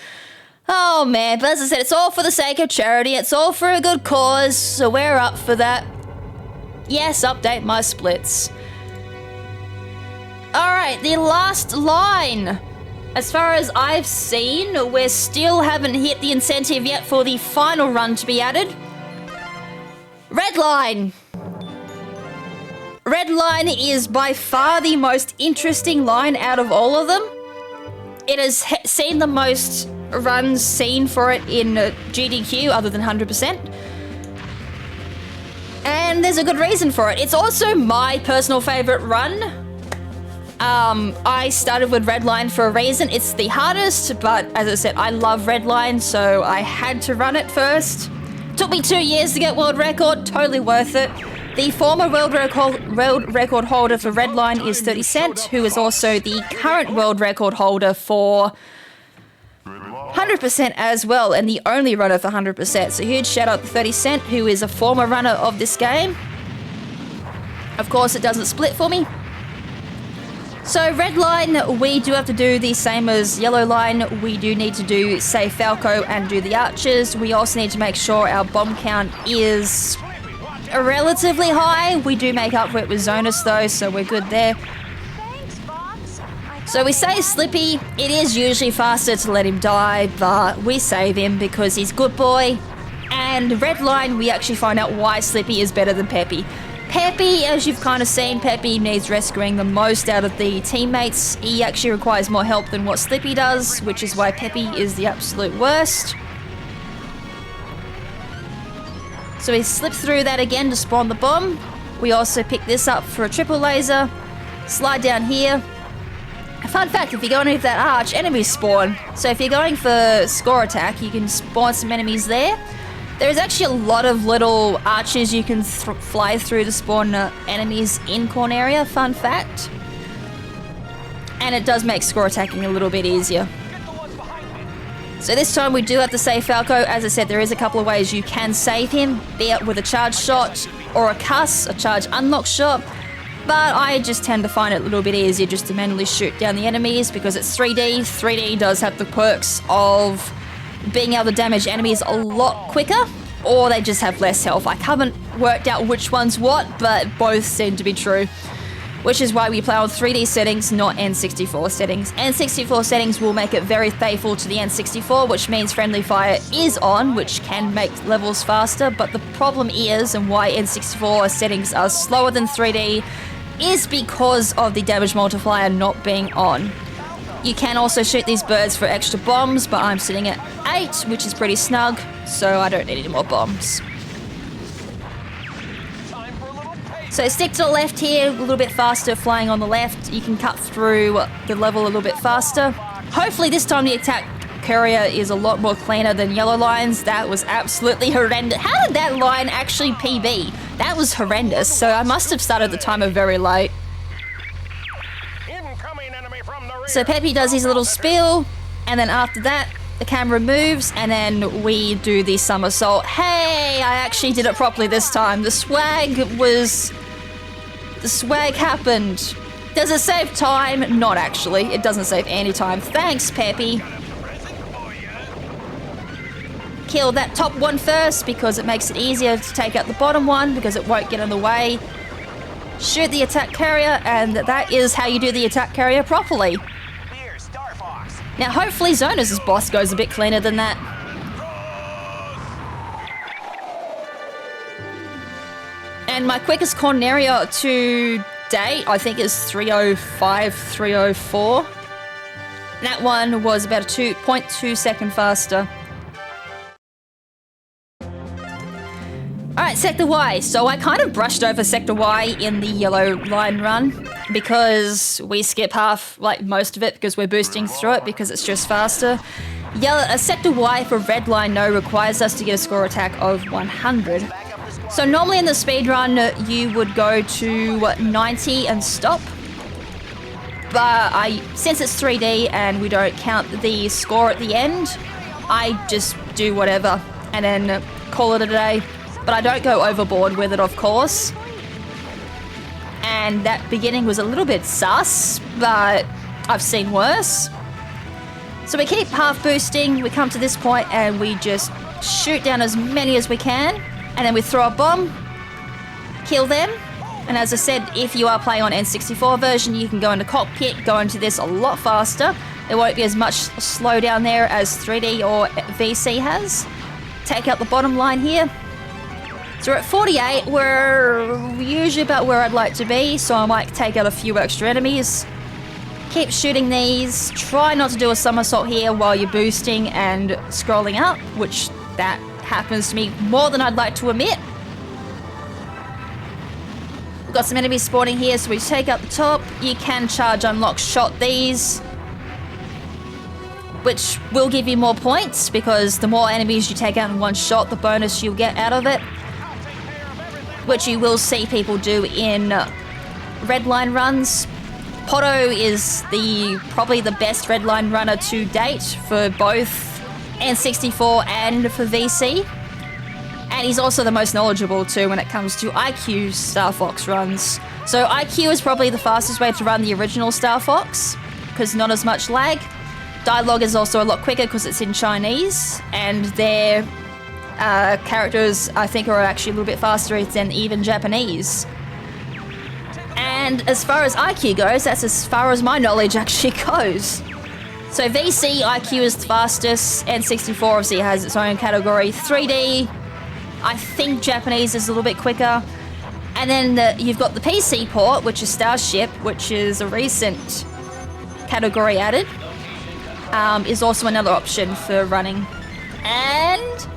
[SPEAKER 1] Oh man, but as I said, it's all for the sake of charity. It's all for a good cause, so we're up for that. Yes, update my splits. Alright, the last line. As far as I've seen, we still haven't hit the incentive yet for the final run to be added. Red line. Red line is by far the most interesting line out of all of them. It has seen the most runs seen for it in GDQ other than 100%. And there's a good reason for it. It's also my personal favorite run. I started with Redline for a reason. It's the hardest, but as I said, I love Redline, so I had to run it first. Took me 2 years to get world record, totally worth it. The former world record holder for Redline is 30cent, who is also the current world record holder for 100% as well, and the only runner for 100%. So huge shout out to 30cent, who is a former runner of this game. Of course, it doesn't split for me. So red line, we do have to do the same as yellow line. We do need to do, say, Falco and do the archers. We also need to make sure our bomb count is relatively high. We do make up for it with Zonus though, so we're good there.
[SPEAKER 5] Thanks, Fox.
[SPEAKER 1] So we save Slippy. It is usually faster to let him die, but we save him because he's good boy. And red line, we actually find out why Slippy is better than Peppy. Peppy, as you've kind of seen, Peppy needs rescuing the most out of the teammates. He actually requires more help than what Slippy does, which is why Peppy is the absolute worst. So we slip through that again to spawn the bomb. We also pick this up for a triple laser. Slide down here. A fun fact, if you're going over that arch, enemies spawn. So if you're going for score attack, you can spawn some enemies there. There's actually a lot of little arches you can fly through to spawn enemies in Corneria, fun fact. And it does make score attacking a little bit easier. So this time we do have to save Falco. As I said, there is a couple of ways you can save him, be it with a charge shot or a cuss, a charge unlock shot. But I just tend to find it a little bit easier just to manually shoot down the enemies because it's 3D. 3D does have the perks of being able to damage enemies a lot quicker, or they just have less health. I haven't worked out which one's what, but both seem to be true. Which is why we play on 3D settings, not N64 settings. N64 settings will make it very faithful to the N64, which means friendly fire is on, which can make levels faster, but the problem is, and why N64 settings are slower than 3D, is because of the damage multiplier not being on. You can also shoot these birds for extra bombs, but I'm sitting at 8, which is pretty snug, so I don't need any more bombs. So stick to the left here, a little bit faster, flying on the left. You can cut through the level a little bit faster. Hopefully this time the attack courier is a lot more cleaner than yellow lines. That was absolutely horrendous. How did that line actually PB? That was horrendous, so I must have started the timer very late. So Peppy does his little spiel, and then after that, the camera moves, and then we do the somersault. Hey, I actually did it properly this time. The swag happened. Does it save time? Not actually. It doesn't save any time. Thanks, Peppy. Kill that top one first, because it makes it easier to take out the bottom one, because it won't get in the way. Shoot the attack carrier, and that is how you do the attack carrier properly. Now hopefully Zonus' boss goes a bit cleaner than that. And my quickest Corneria to date, I think, is 305, 304. That one was about a 2.2 second faster. Alright, Sector Y. So I kind of brushed over Sector Y in the yellow line run because we skip half, like most of it, because we're boosting through it because it's just faster. Sector Y for red line no requires us to get a score attack of 100. So normally in the speedrun you would go to 90 and stop. But since it's 3D and we don't count the score at the end, I just do whatever and then call it a day. But I don't go overboard with it, of course. And that beginning was a little bit sus, but I've seen worse. So we keep half boosting, we come to this point and we just shoot down as many as we can, and then we throw a bomb, kill them. And as I said, if you are playing on N64 version, you can go into cockpit, go into this a lot faster. There won't be as much slowdown there as 3D or VC has. Take out the bottom line here. So we're at 48, we're usually about where I'd like to be, so I might take out a few extra enemies. Keep shooting these. Try not to do a somersault here while you're boosting and scrolling up, which that happens to me more than I'd like to admit. We've got some enemies spawning here, so we take out the top. You can charge, unlock, shot these, which will give you more points because the more enemies you take out in one shot, the bonus you'll get out of it, which you will see people do in redline runs. Poto is probably the best redline runner to date for both N64 and for VC. And he's also the most knowledgeable too when it comes to IQ Star Fox runs. So IQ is probably the fastest way to run the original Star Fox because not as much lag. Dialogue is also a lot quicker because it's in Chinese, and their characters I think are actually a little bit faster than even Japanese. And as far as IQ goes, that's as far as my knowledge actually goes. So VC IQ is the fastest, N64 obviously has its own category. 3D, I think Japanese is a little bit quicker. And then you've got the PC port, which is Starship, which is a recent category added. Is also another option for running. And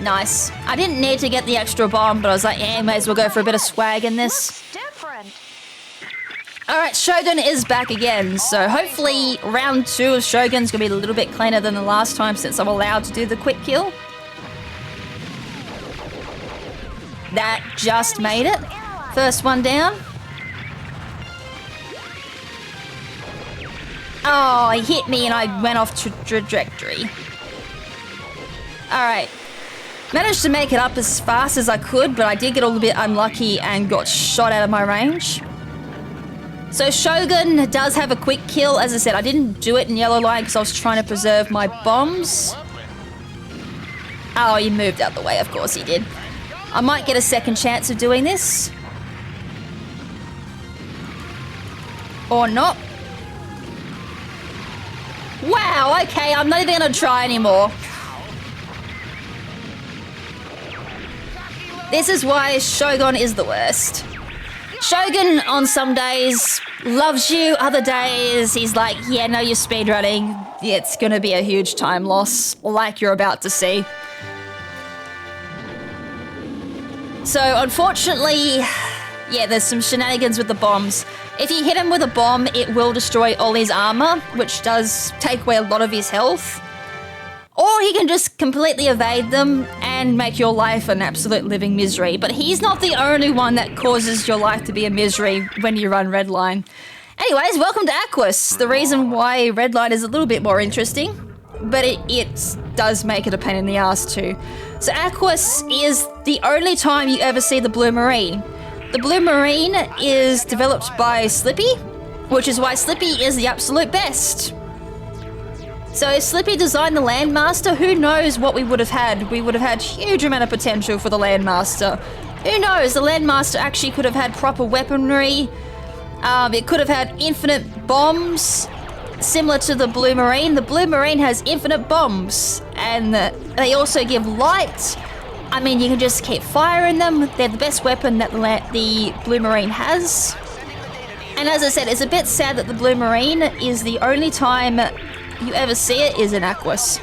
[SPEAKER 1] nice. I didn't need to get the extra bomb, but I was like, yeah, may as well go for a bit of swag in this.
[SPEAKER 5] Different.
[SPEAKER 1] Alright, Shogun is back again, so hopefully round 2 of Shogun's gonna be a little bit cleaner than the last time since I'm allowed to do the quick kill. That just made it. First one down. Oh, he hit me and I went off trajectory. Alright. Managed to make it up as fast as I could, but I did get a little bit unlucky and got shot out of my range. So Shogun does have a quick kill. As I said, I didn't do it in yellow line because I was trying to preserve my bombs. Oh, he moved out the way, of course he did. I might get a second chance of doing this. Or not. Wow, okay, I'm not even gonna try anymore. This is why Shogun is the worst. Shogun on some days loves you, other days he's like, yeah, no, you're speedrunning. It's gonna be a huge time loss, like you're about to see. So unfortunately, yeah, there's some shenanigans with the bombs. If you hit him with a bomb, it will destroy all his armor, which does take away a lot of his health. Or he can just completely evade them and make your life an absolute living misery. But he's not the only one that causes your life to be a misery when you run Redline. Anyways, welcome to Aquas. The reason why Redline is a little bit more interesting, but it does make it a pain in the ass too. So Aquas is the only time you ever see the Blue Marine. The Blue Marine is developed by Slippy, which is why Slippy is the absolute best. So if Slippy designed the Landmaster, who knows what we would have had? We would have had huge amount of potential for the Landmaster. Who knows? The Landmaster actually could have had proper weaponry. It could have had infinite bombs, similar to the Blue Marine. The Blue Marine has infinite bombs, and they also give light. I mean, you can just keep firing them. They're the best weapon that the Blue Marine has. And as I said, it's a bit sad that the Blue Marine is the only time you ever see it is in Aquas.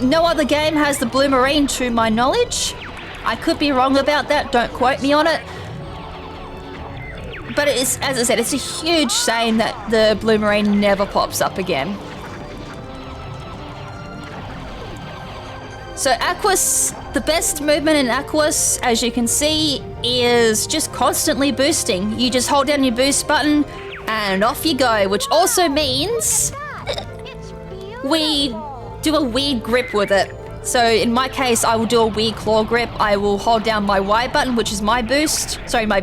[SPEAKER 1] No other game has the Blue Marine to my knowledge. I could be wrong about that, don't quote me on it. But it is, as I said, it's a huge shame that the Blue Marine never pops up again. So Aquas, the best movement in Aquas, as you can see, is just constantly boosting. You just hold down your boost button and off you go, which also means we do a weird grip with it. So in my case, I will do a weird claw grip. I will hold down my Y button, which is my boost. Sorry, my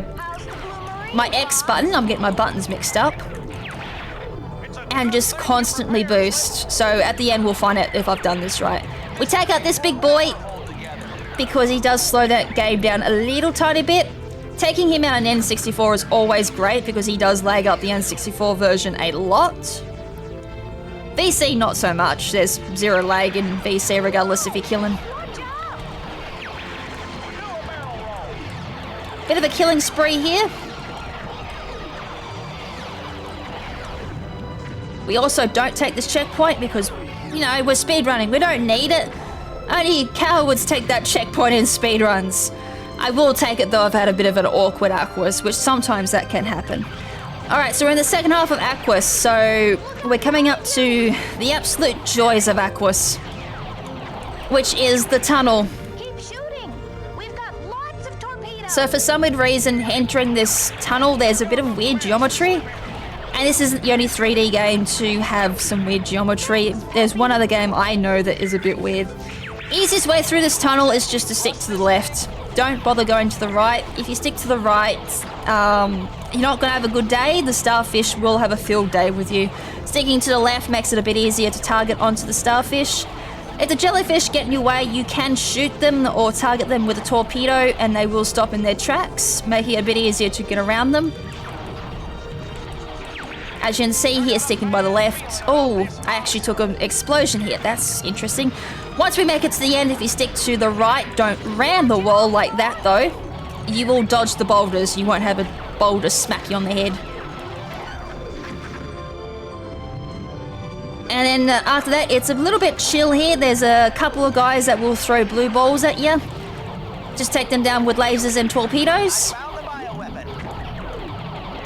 [SPEAKER 1] X button. I'm getting my buttons mixed up. And just constantly boost. So at the end, we'll find out if I've done this right. We take out this big boy because he does slow that game down a little tiny bit. Taking him out on N64 is always great because he does lag up the N64 version a lot. VC, not so much. There's zero lag in VC regardless if you're killing. Bit of a killing spree here. We also don't take this checkpoint because, you know, we're speedrunning. We don't need it. Only cowards take that checkpoint in speedruns. I will take it though. I've had a bit of an awkward Aquas, which sometimes that can happen. Alright, so we're in the second half of Aquas, so we're coming up to the absolute joys of Aquas, which is the tunnel.
[SPEAKER 5] Keep shooting. We've got lots of torpedoes.
[SPEAKER 1] So for some weird reason, entering this tunnel, there's a bit of weird geometry. And this isn't the only 3D game to have some weird geometry. There's one other game I know that is a bit weird. Easiest way through this tunnel is just to stick to the left. Don't bother going to the right. If you stick to the right, you're not going to have a good day. The starfish will have a field day with you. Sticking to the left makes it a bit easier to target onto the starfish. If the jellyfish get in your way, you can shoot them or target them with a torpedo and they will stop in their tracks, making it a bit easier to get around them. As you can see here, sticking by the left. Oh, I actually took an explosion here. That's interesting. Once we make it to the end, if you stick to the right, don't ram the wall like that though. You will dodge the boulders. You won't have a boulder smack you on the head. And then after that, it's a little bit chill here. There's a couple of guys that will throw blue balls at you. Just take them down with lasers and torpedoes.
[SPEAKER 3] Found the bioweapon.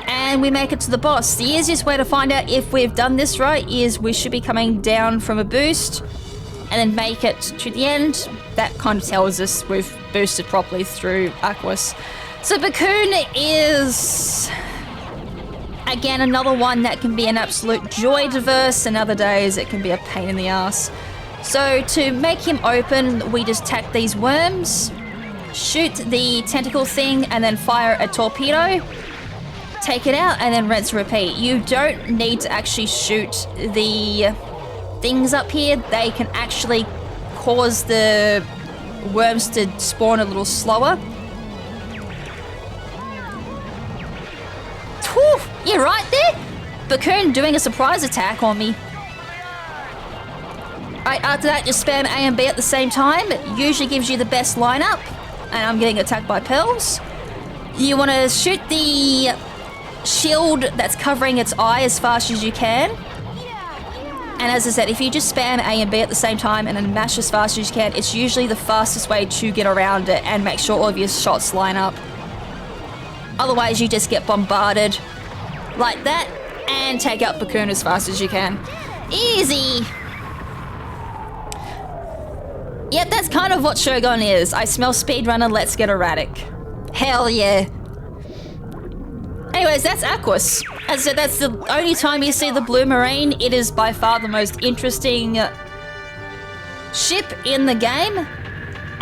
[SPEAKER 1] And we make it to the boss. The easiest way to find out if we've done this right is we should be coming down from a boost and then make it to the end. That kind of tells us we've boosted properly through Aquas. So Bakun is, again, another one that can be an absolute joy to verse, and other days it can be a pain in the ass. So to make him open, we just tack these worms, shoot the tentacle thing, and then fire a torpedo. Take it out, and then rinse and repeat. You don't need to actually shoot the things up here. They can actually cause the worms to spawn a little slower. Whew, you're right there. Bakun doing a surprise attack on me. Right, after that, just spam A and B at the same time. It usually gives you the best lineup. And I'm getting attacked by pearls. You want to shoot the shield that's covering its eye as fast as you can. And as I said, if you just spam A and B at the same time and then mash as fast as you can, it's usually the fastest way to get around it and make sure all of your shots line up. Otherwise, you just get bombarded like that and take out Bakun as fast as you can. Easy! Yep, that's kind of what Shogun is. I smell Speedrunner, let's get erratic. Hell yeah. Anyways, that's Aquas. As I said, that's the only time you see the Blue Marine. It is by far the most interesting ship in the game.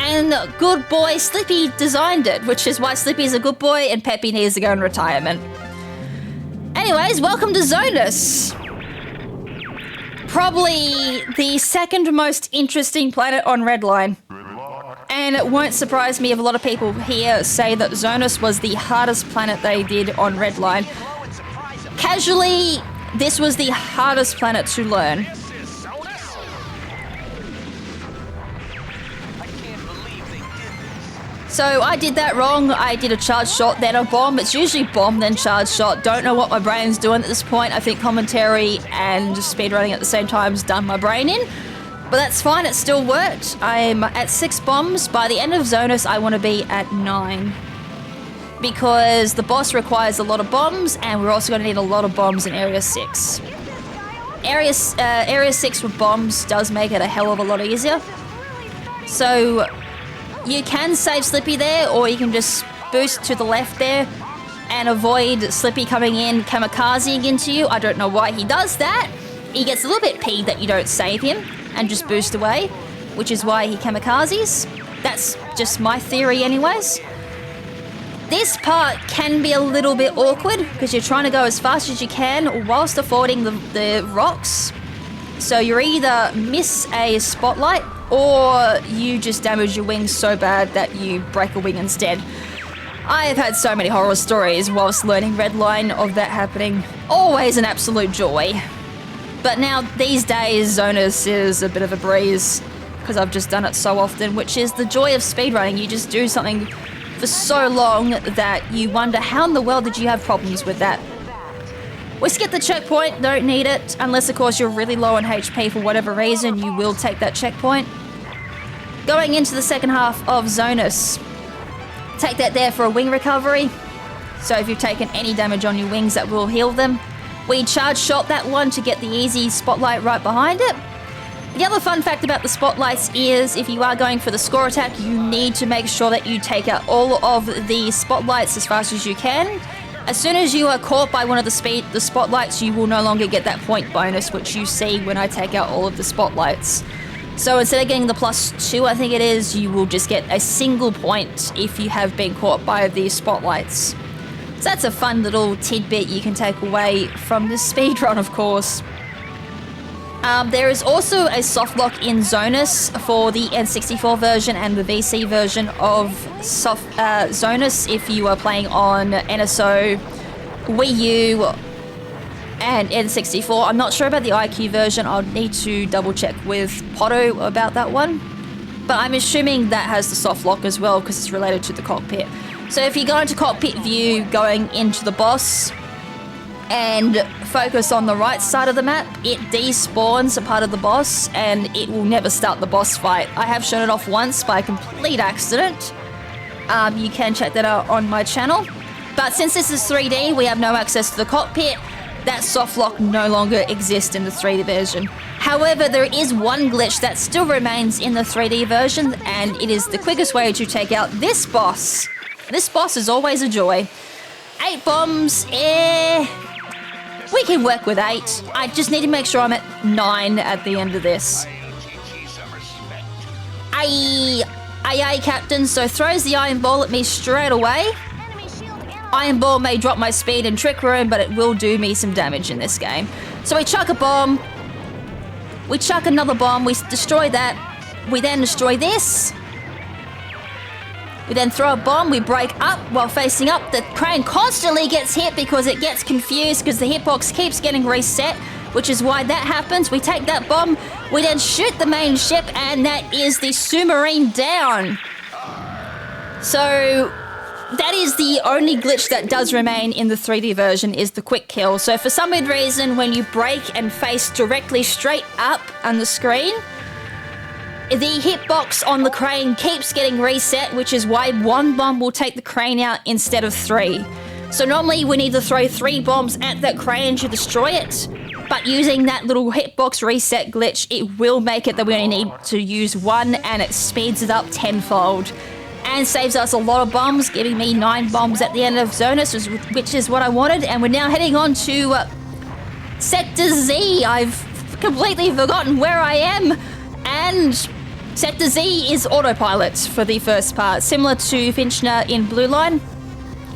[SPEAKER 1] And good boy Slippy designed it, which is why Slippy's a good boy and Peppy needs to go in retirement. Anyways, welcome to Zonus. Probably the second most interesting planet on Redline. And it won't surprise me if a lot of people here say that Zonus was the hardest planet they did on Redline. Casually, this was the hardest planet to learn. So I did that wrong. I did a charge shot, then a bomb. It's usually bomb, then charge shot. Don't know what my brain's doing at this point. I think commentary and speedrunning at the same time has done my brain in. But that's fine, it still worked. I'm at 6 bombs. By the end of Zonus, I want to be at 9. Because the boss requires a lot of bombs, and we're also going to need a lot of bombs in Area 6. Area 6 with bombs does make it a hell of a lot easier. So you can save Slippy there, or you can just boost to the left there and avoid Slippy coming in kamikazing into you. I don't know why he does that. He gets a little bit peeved that you don't save him and just boost away, which is why he kamikazes. That's just my theory anyways. This part can be a little bit awkward because you're trying to go as fast as you can whilst avoiding the rocks. So you either miss a spotlight or you just damage your wings so bad that you break a wing instead. I have had so many horror stories whilst learning Redline of that happening. Always an absolute joy. But now, these days, Zonus is a bit of a breeze because I've just done it so often, which is the joy of speedrunning. You just do something for so long that you wonder how in the world did you have problems with that. We skip the checkpoint, don't need it, unless of course you're really low on HP for whatever reason, you will take that checkpoint. Going into the second half of Zonus, take that there for a wing recovery. So if you've taken any damage on your wings, that will heal them. We charge shot that one to get the easy spotlight right behind it. The other fun fact about the spotlights is if you are going for the score attack, you need to make sure that you take out all of the spotlights as fast as you can. As soon as you are caught by one of the spotlights, you will no longer get that point bonus, which you see when I take out all of the spotlights. So instead of getting the +2, I think it is, you will just get a single point if you have been caught by the spotlights. So that's a fun little tidbit you can take away from the speedrun, of course. There is also a soft lock in Zonus for the N64 version and the VC version of Zonus if you are playing on NSO, Wii U, and N64. I'm not sure about the IQ version. I'll need to double check with Poto about that one. But I'm assuming that has the soft lock as well because it's related to the cockpit. So if you go into cockpit view going into the boss and focus on the right side of the map, it despawns a part of the boss and it will never start the boss fight. I have shown it off once by complete accident. You can check that out on my channel. But since this is 3D, we have no access to the cockpit. That soft lock no longer exists in the 3D version. However, there is one glitch that still remains in the 3D version, and it is the quickest way to take out this boss. This boss is always a joy. 8 bombs, we can work with 8. I just need to make sure I'm at 9 at the end of this. Aye, Captain, so throws the iron ball at me straight away. Iron ball may drop my speed in Trick Room, but it will do me some damage in this game. So we chuck a bomb. We chuck another bomb. We destroy that. We then destroy this. We then throw a bomb. We break up while facing up. The crane constantly gets hit because it gets confused because the hitbox keeps getting reset, which is why that happens. We take that bomb. We then shoot the main ship, and that is the submarine down. So that is the only glitch that does remain in the 3D version, is the quick kill. So for some weird reason, when you break and face directly straight up on the screen, the hitbox on the crane keeps getting reset, which is why one bomb will take the crane out instead of 3. So normally we need to throw 3 bombs at that crane to destroy it, but using that little hitbox reset glitch, it will make it that we only need to use 1, and it speeds it up tenfold. And saves us a lot of bombs, giving me 9 bombs at the end of Zonus, which is what I wanted. And we're now heading on to Sector Z. I've completely forgotten where I am. And Sector Z is autopilot for the first part. Similar to Finchner in Blue Line.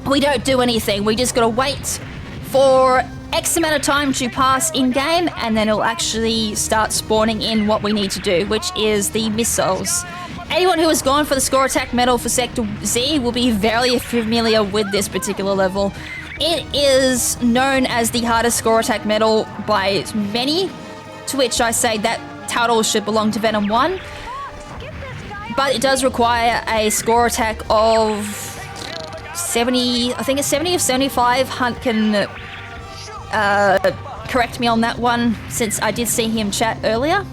[SPEAKER 1] We don't do anything. We just gotta wait for X amount of time to pass in-game, and then it'll actually start spawning in what we need to do, which is the missiles. Anyone who has gone for the score attack medal for Sector Z will be very familiar with this particular level. It is known as the hardest score attack medal by many, to which I say that title should belong to Venom 1. But it does require a score attack of 70, I think it's 70 or 75. Hunt can correct me on that one, since I did see him chat earlier.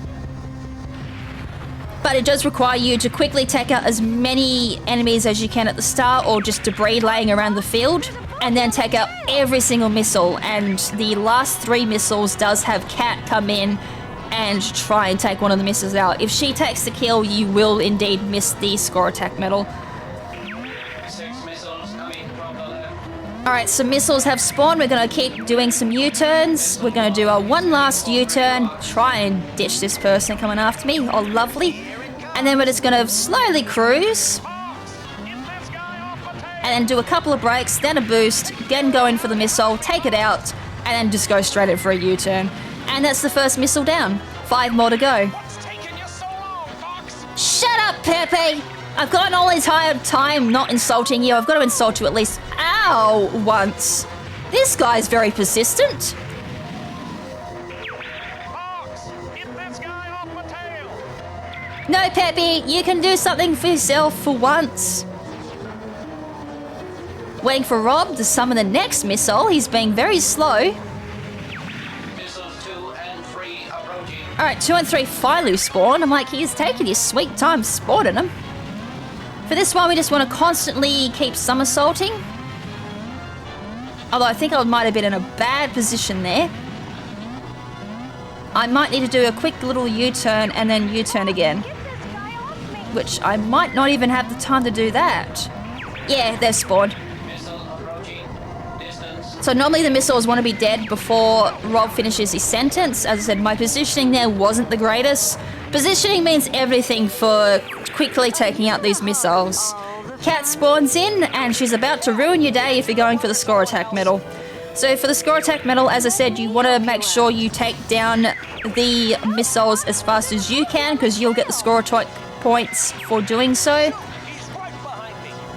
[SPEAKER 1] But it does require you to quickly take out as many enemies as you can at the start, or just debris laying around the field, and then take out every single missile. And the last 3 missiles does have Kat come in and try and take one of the missiles out. If she takes the kill, you will indeed miss the score attack medal.
[SPEAKER 6] 6 missiles coming from the left.
[SPEAKER 1] Alright, so missiles have spawned. We're going to keep doing some U-turns. We're going to do one last U-turn. Try and ditch this person coming after me. Oh, lovely. And then we're just going to slowly cruise. And then do a couple of brakes, then a boost, then go in for the missile, take it out, and then just go straight in for a U-turn. And that's the first missile down. 5 more to go. Shut up, Pepe! I've got all this time not insulting you. I've got to insult you at least, ow, once. This guy's very persistent. No, Pepe, you can do something for yourself for once. Waiting for Rob to summon the next missile. He's being very slow. Alright, 2 and 3 Filu spawn. I'm like, he's taking his sweet time spawning them. For this one, we just want to constantly keep somersaulting. Although I think I might have been in a bad position there. I might need to do a quick little U-turn and then U-turn again. Which I might not even have the time to do that. Yeah, they've spawned. So normally the missiles want to be dead before Rob finishes his sentence. As I said, my positioning there wasn't the greatest. Positioning means everything for quickly taking out these missiles. Cat spawns in and she's about to ruin your day if you're going for the score attack medal. So for the score attack medal, as I said, you want to make sure you take down the missiles as fast as you can because you'll get the score attack points for doing so.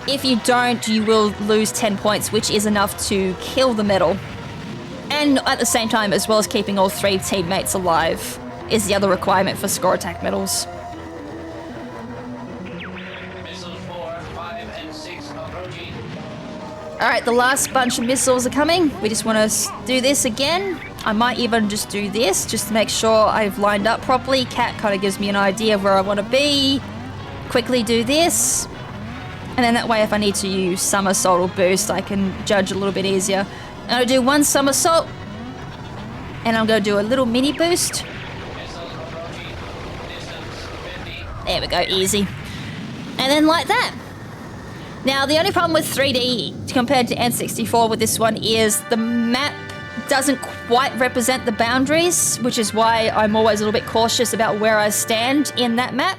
[SPEAKER 1] If you don't, you will lose 10 points, which is enough to kill the medal. And at the same time, as well as keeping all 3 teammates alive, is the other requirement for score attack medals.
[SPEAKER 6] Missiles 4, 5, and 6 approaching.
[SPEAKER 1] Alright, the last bunch of missiles are coming. We just want to do this again. I might even just do this, just to make sure I've lined up properly. Cat kind of gives me an idea of where I want to be. Quickly do this. And then that way, if I need to use somersault or boost, I can judge a little bit easier. I'm going to do 1 somersault. And I'm going to do a little mini boost. There we go, easy. And then like that. Now, the only problem with 3D compared to N64 with this one is the map doesn't quite represent the boundaries, which is why I'm always a little bit cautious about where I stand in that map.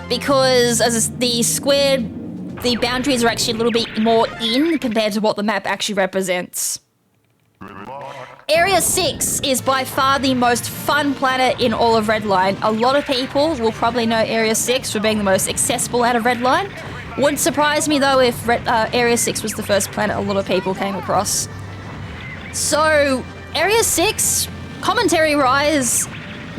[SPEAKER 1] Because as the boundaries are actually a little bit more in compared to what the map actually represents. Area 6 is by far the most fun planet in all of Redline. A lot of people will probably know Area 6 for being the most accessible out of Redline. Wouldn't surprise me though if Area 6 was the first planet a lot of people came across. So, Area 6, commentary-wise,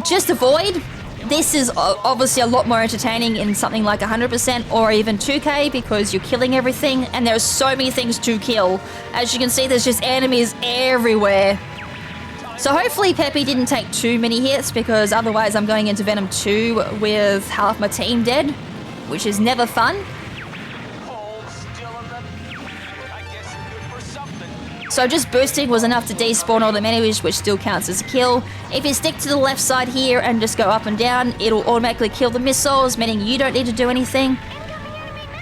[SPEAKER 1] just avoid. This is obviously a lot more entertaining in something like 100% or even 2K because you're killing everything and there's so many things to kill. As you can see, there's just enemies everywhere. So hopefully Peppy didn't take too many hits because otherwise I'm going into Venom 2 with half my team dead, which is never fun. So just boosting was enough to despawn all the enemies, which still counts as a kill. If you stick to the left side here and just go up and down, it'll automatically kill the missiles, meaning you don't need to do anything.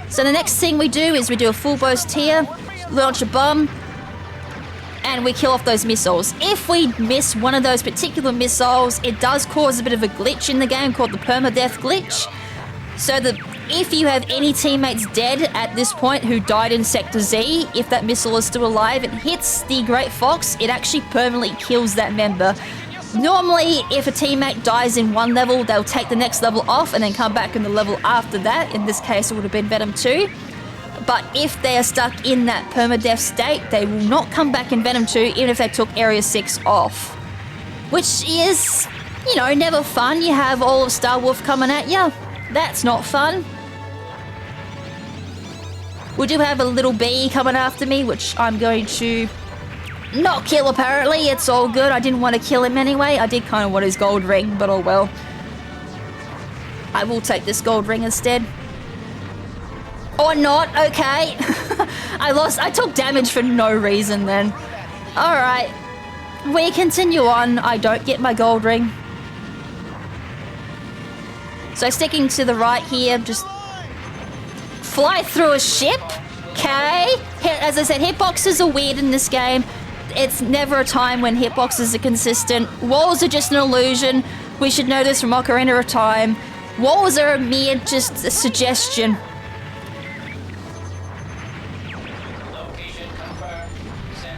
[SPEAKER 1] So the next thing we do is we do a full boost here, launch a bomb, and we kill off those missiles. If we miss one of those particular missiles, it does cause a bit of a glitch in the game called the permadeath glitch. So if you have any teammates dead at this point who died in Sector Z, if that missile is still alive and hits the Great Fox, it actually permanently kills that member. Normally, if a teammate dies in one level, they'll take the next level off and then come back in the level after that. In this case, it would have been Venom 2. But if they are stuck in that permadeath state, they will not come back in Venom 2, even if they took Area 6 off. Which is, you know, never fun. You have all of Star Wolf coming at you. That's not fun. We do have a little bee coming after me, which I'm going to not kill apparently. It's all good. I didn't want to kill him anyway. I did kind of want his gold ring, but oh well. I will take this gold ring instead. Or not, okay. I took damage for no reason then. Alright. We continue on. I don't get my gold ring. So sticking to the right here, just fly through a ship. Okay. As I said, hitboxes are weird in this game. It's never a time when hitboxes are consistent. Walls are just an illusion. We should know this from Ocarina of Time. Walls are a mere just a suggestion.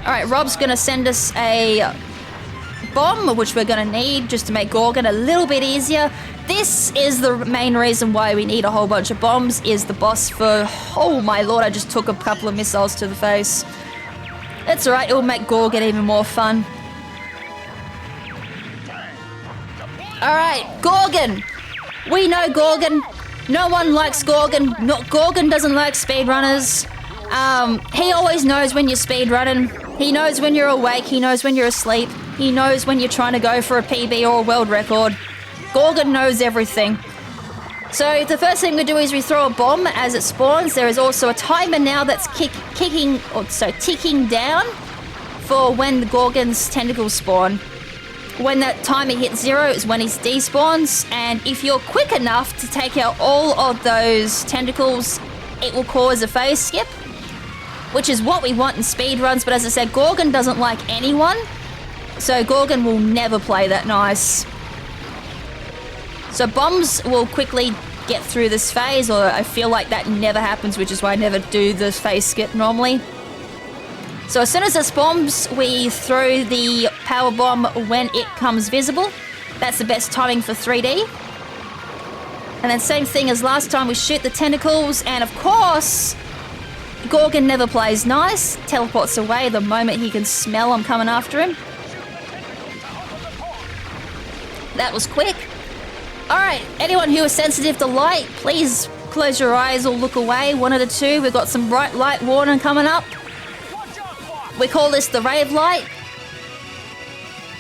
[SPEAKER 1] Alright, Rob's gonna send us a bomb, which we're gonna need just to make Gorgon a little bit easier. This is the main reason why we need a whole bunch of bombs, is the boss for... Oh my lord, I just took a couple of missiles to the face. It's alright, it'll make Gorgon even more fun. Alright, Gorgon! We know Gorgon. No one likes Gorgon. Gorgon doesn't like speedrunners. He always knows when you're speedrunning. He knows when you're awake, he knows when you're asleep. He knows when you're trying to go for a PB or a world record. Gorgon knows everything. So the first thing we do is we throw a bomb as it spawns. There is also a timer now that's ticking down for when the Gorgon's tentacles spawn. When that timer hits 0 is when he despawns, and if you're quick enough to take out all of those tentacles, it will cause a phase skip, which is what we want in speedruns. But as I said, Gorgon doesn't like anyone, so Gorgon will never play that nice. So bombs will quickly get through this phase, or I feel like that never happens, which is why I never do the phase skip normally. So as soon as it spawns, we throw the power bomb when it comes visible. That's the best timing for 3D. And then same thing as last time, we shoot the tentacles, and of course, Gorgon never plays nice, teleports away the moment he can smell I'm coming after him. That was quick. Alright, anyone who is sensitive to light, please close your eyes or look away, one of the two. We've got some bright light warning coming up. We call this the rave light.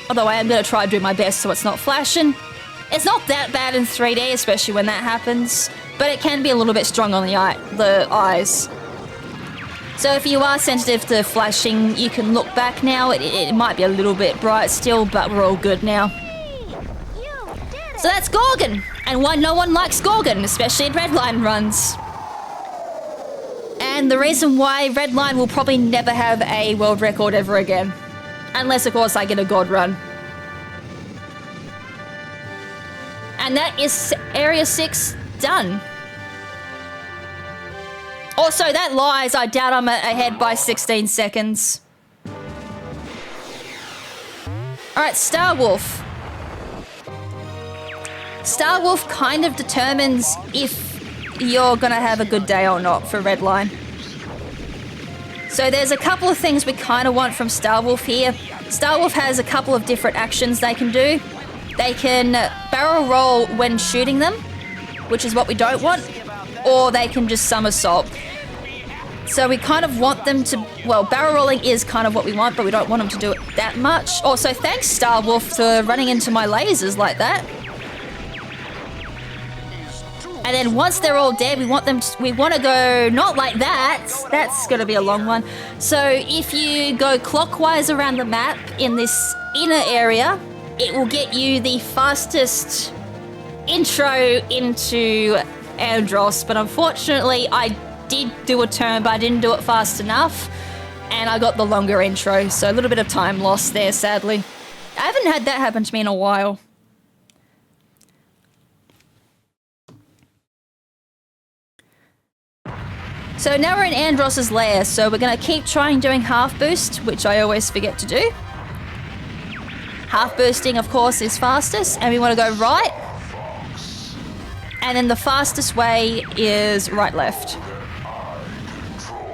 [SPEAKER 1] Although I am going to try to do my best so it's not flashing. It's not that bad in 3D, especially when that happens, but it can be a little bit strong on the eyes. So if you are sensitive to flashing, you can look back now. It might be a little bit bright still, but we're all good now. So that's Gorgon, and why no one likes Gorgon, especially in Redline runs. And the reason why Redline will probably never have a world record ever again. Unless, of course, I get a God run. And that is Area 6 done. Also, that lies. I doubt I'm ahead by 16 seconds. Alright, Star Wolf. Star Wolf kind of determines if you're gonna have a good day or not for Redline. So there's a couple of things we kind of want from Star Wolf here. Star Wolf has a couple of different actions they can do. They can barrel roll when shooting them, which is what we don't want, or they can just somersault. So we kind of want them to, well, barrel rolling is kind of what we want, but we don't want them to do it that much. Also, thanks Star Wolf for running into my lasers like that. And then once they're all dead, we want to go not like that. That's going to be a long one. So if you go clockwise around the map in this inner area, it will get you the fastest intro into Andros. But unfortunately, I did do a turn, but I didn't do it fast enough. And I got the longer intro, so a little bit of time lost there, sadly. I haven't had that happen to me in a while. So now we're in Andros's lair, so we're going to keep trying doing half boost, which I always forget to do. Half boosting, of course, is fastest, and we want to go right. And then the fastest way is right-left.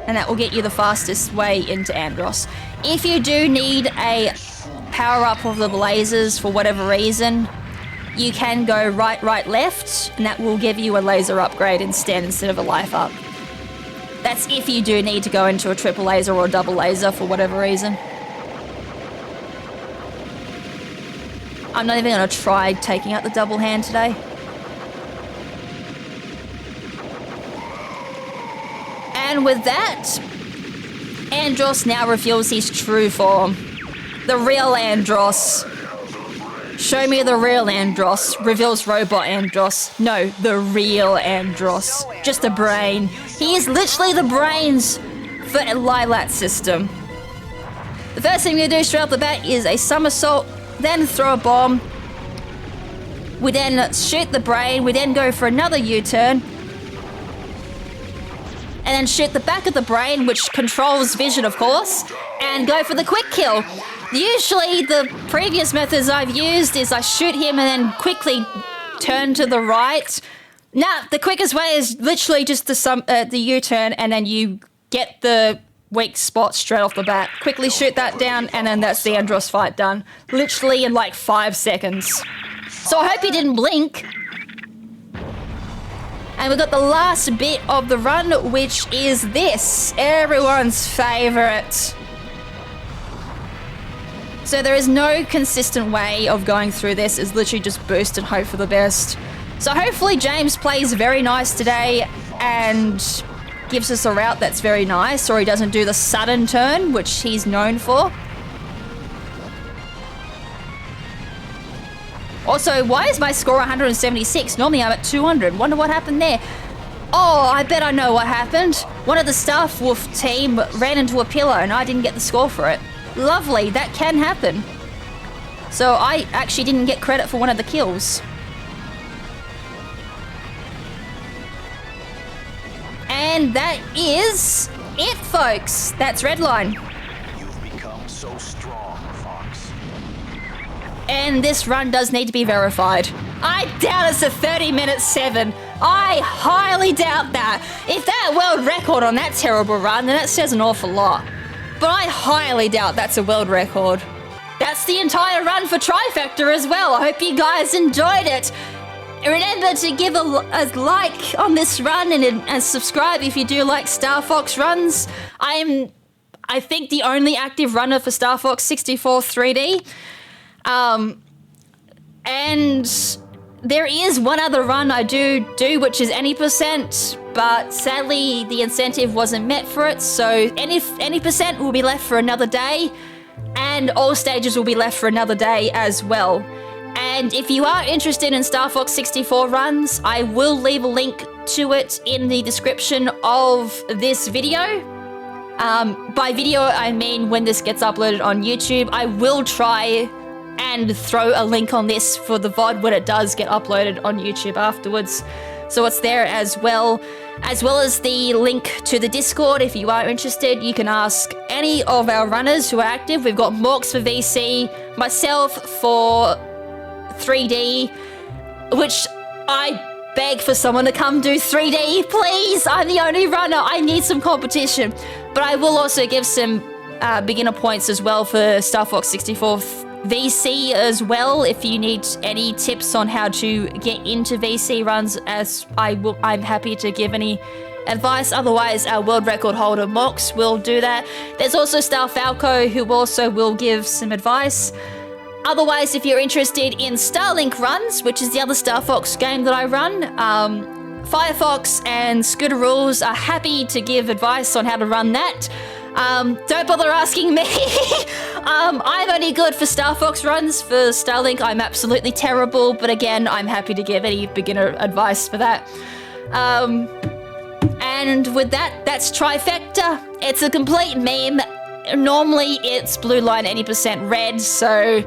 [SPEAKER 1] And that will get you the fastest way into Andros. If you do need a power-up of the lasers for whatever reason, you can go right, left, and that will give you a laser upgrade instead of a life up. That's if you do need to go into a triple laser or a double laser for whatever reason. I'm not even going to try taking out the double hand today. And with that, Andros now reveals his true form. The real Andros. Show me the real Andros. Reveals robot Andros. No, the real Andros. Just a brain. He is literally the brains for a Lilat system. The first thing we do straight off the bat is a somersault, then throw a bomb. We then shoot the brain. We then go for another U-turn. And then shoot the back of the brain, which controls vision, of course, and go for the quick kill. Usually, the previous methods I've used is I shoot him and then quickly turn to the right. Nah, the quickest way is literally just the U-turn, and then you get the weak spot straight off the bat. Quickly shoot that down, and then that's the Andros fight done. Literally in like 5 seconds. So I hope he didn't blink. And we've got the last bit of the run, which is this. Everyone's favorite. So there is no consistent way of going through this. It's literally just boost and hope for the best. So hopefully James plays very nice today and gives us a route that's very nice, or he doesn't do the sudden turn, which he's known for. Also, why is my score 176? Normally I'm at 200. Wonder what happened there. Oh, I bet I know what happened. One of the Staff Wolf team ran into a pillar and I didn't get the score for it. Lovely, that can happen. So I actually didn't get credit for one of the kills. And that is it, folks. That's Redline.
[SPEAKER 4] You've become so strong, Fox.
[SPEAKER 1] And this run does need to be verified. I doubt it's a 30-minute 7. I highly doubt that. If that world record on that terrible run, then that says an awful lot. But I highly doubt that's a world record. That's the entire run for Trifecta as well. I hope you guys enjoyed it. Remember to give a like on this run and subscribe if you do like Star Fox runs. I think, the only active runner for Star Fox 64 3D. And there is one other run I do, which is any percent, but sadly the incentive wasn't met for it, so any percent will be left for another day, and all stages will be left for another day as well. And if you are interested in Star Fox 64 runs, I will leave a link to it in the description of this video. By video, I mean when this gets uploaded on YouTube. I will try and throw a link on this for the VOD when it does get uploaded on YouTube afterwards. So it's there as well as the link to the Discord. If you are interested, you can ask any of our runners who are active. We've got Morks for VC, myself for 3D, which I beg for someone to come do 3D, please. I'm the only runner. I need some competition. But I will also give some beginner points as well for Star Fox 64 VC as well, if you need any tips on how to get into VC runs, as I'm happy to give any advice. Otherwise, our world record holder Mox will do that. There's also Star Falco, who also will give some advice. Otherwise, if you're interested in Starlink runs, which is the other Star Fox game that I run, Firefox and Scooter Rules are happy to give advice on how to run that. Don't bother asking me. I'm only good for Star Fox runs. For Starlink, I'm absolutely terrible, but again, I'm happy to give any beginner advice for that. And with that, that's Trifecta. It's a complete meme. Normally, it's blue line 80% red, so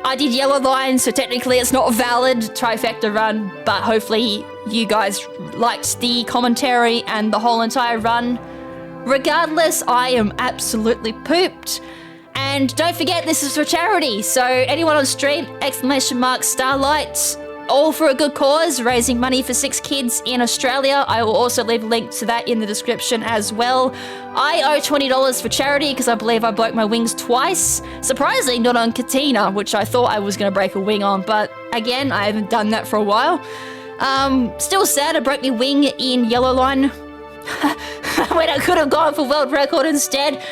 [SPEAKER 1] I did yellow line, so technically it's not a valid Trifecta run, but hopefully you guys liked the commentary and the whole entire run. Regardless, I am absolutely pooped. And don't forget, this is for charity, so anyone on stream, !Starlight, all for a good cause, raising money for 6 kids in Australia. I will also leave a link to that in the description as well. I owe $20 for charity because I believe I broke my wings twice. Surprisingly, not on Katina, which I thought I was going to break a wing on, but again, I haven't done that for a while. Still sad I broke my wing in Yellow Line when I could have gone for world record instead.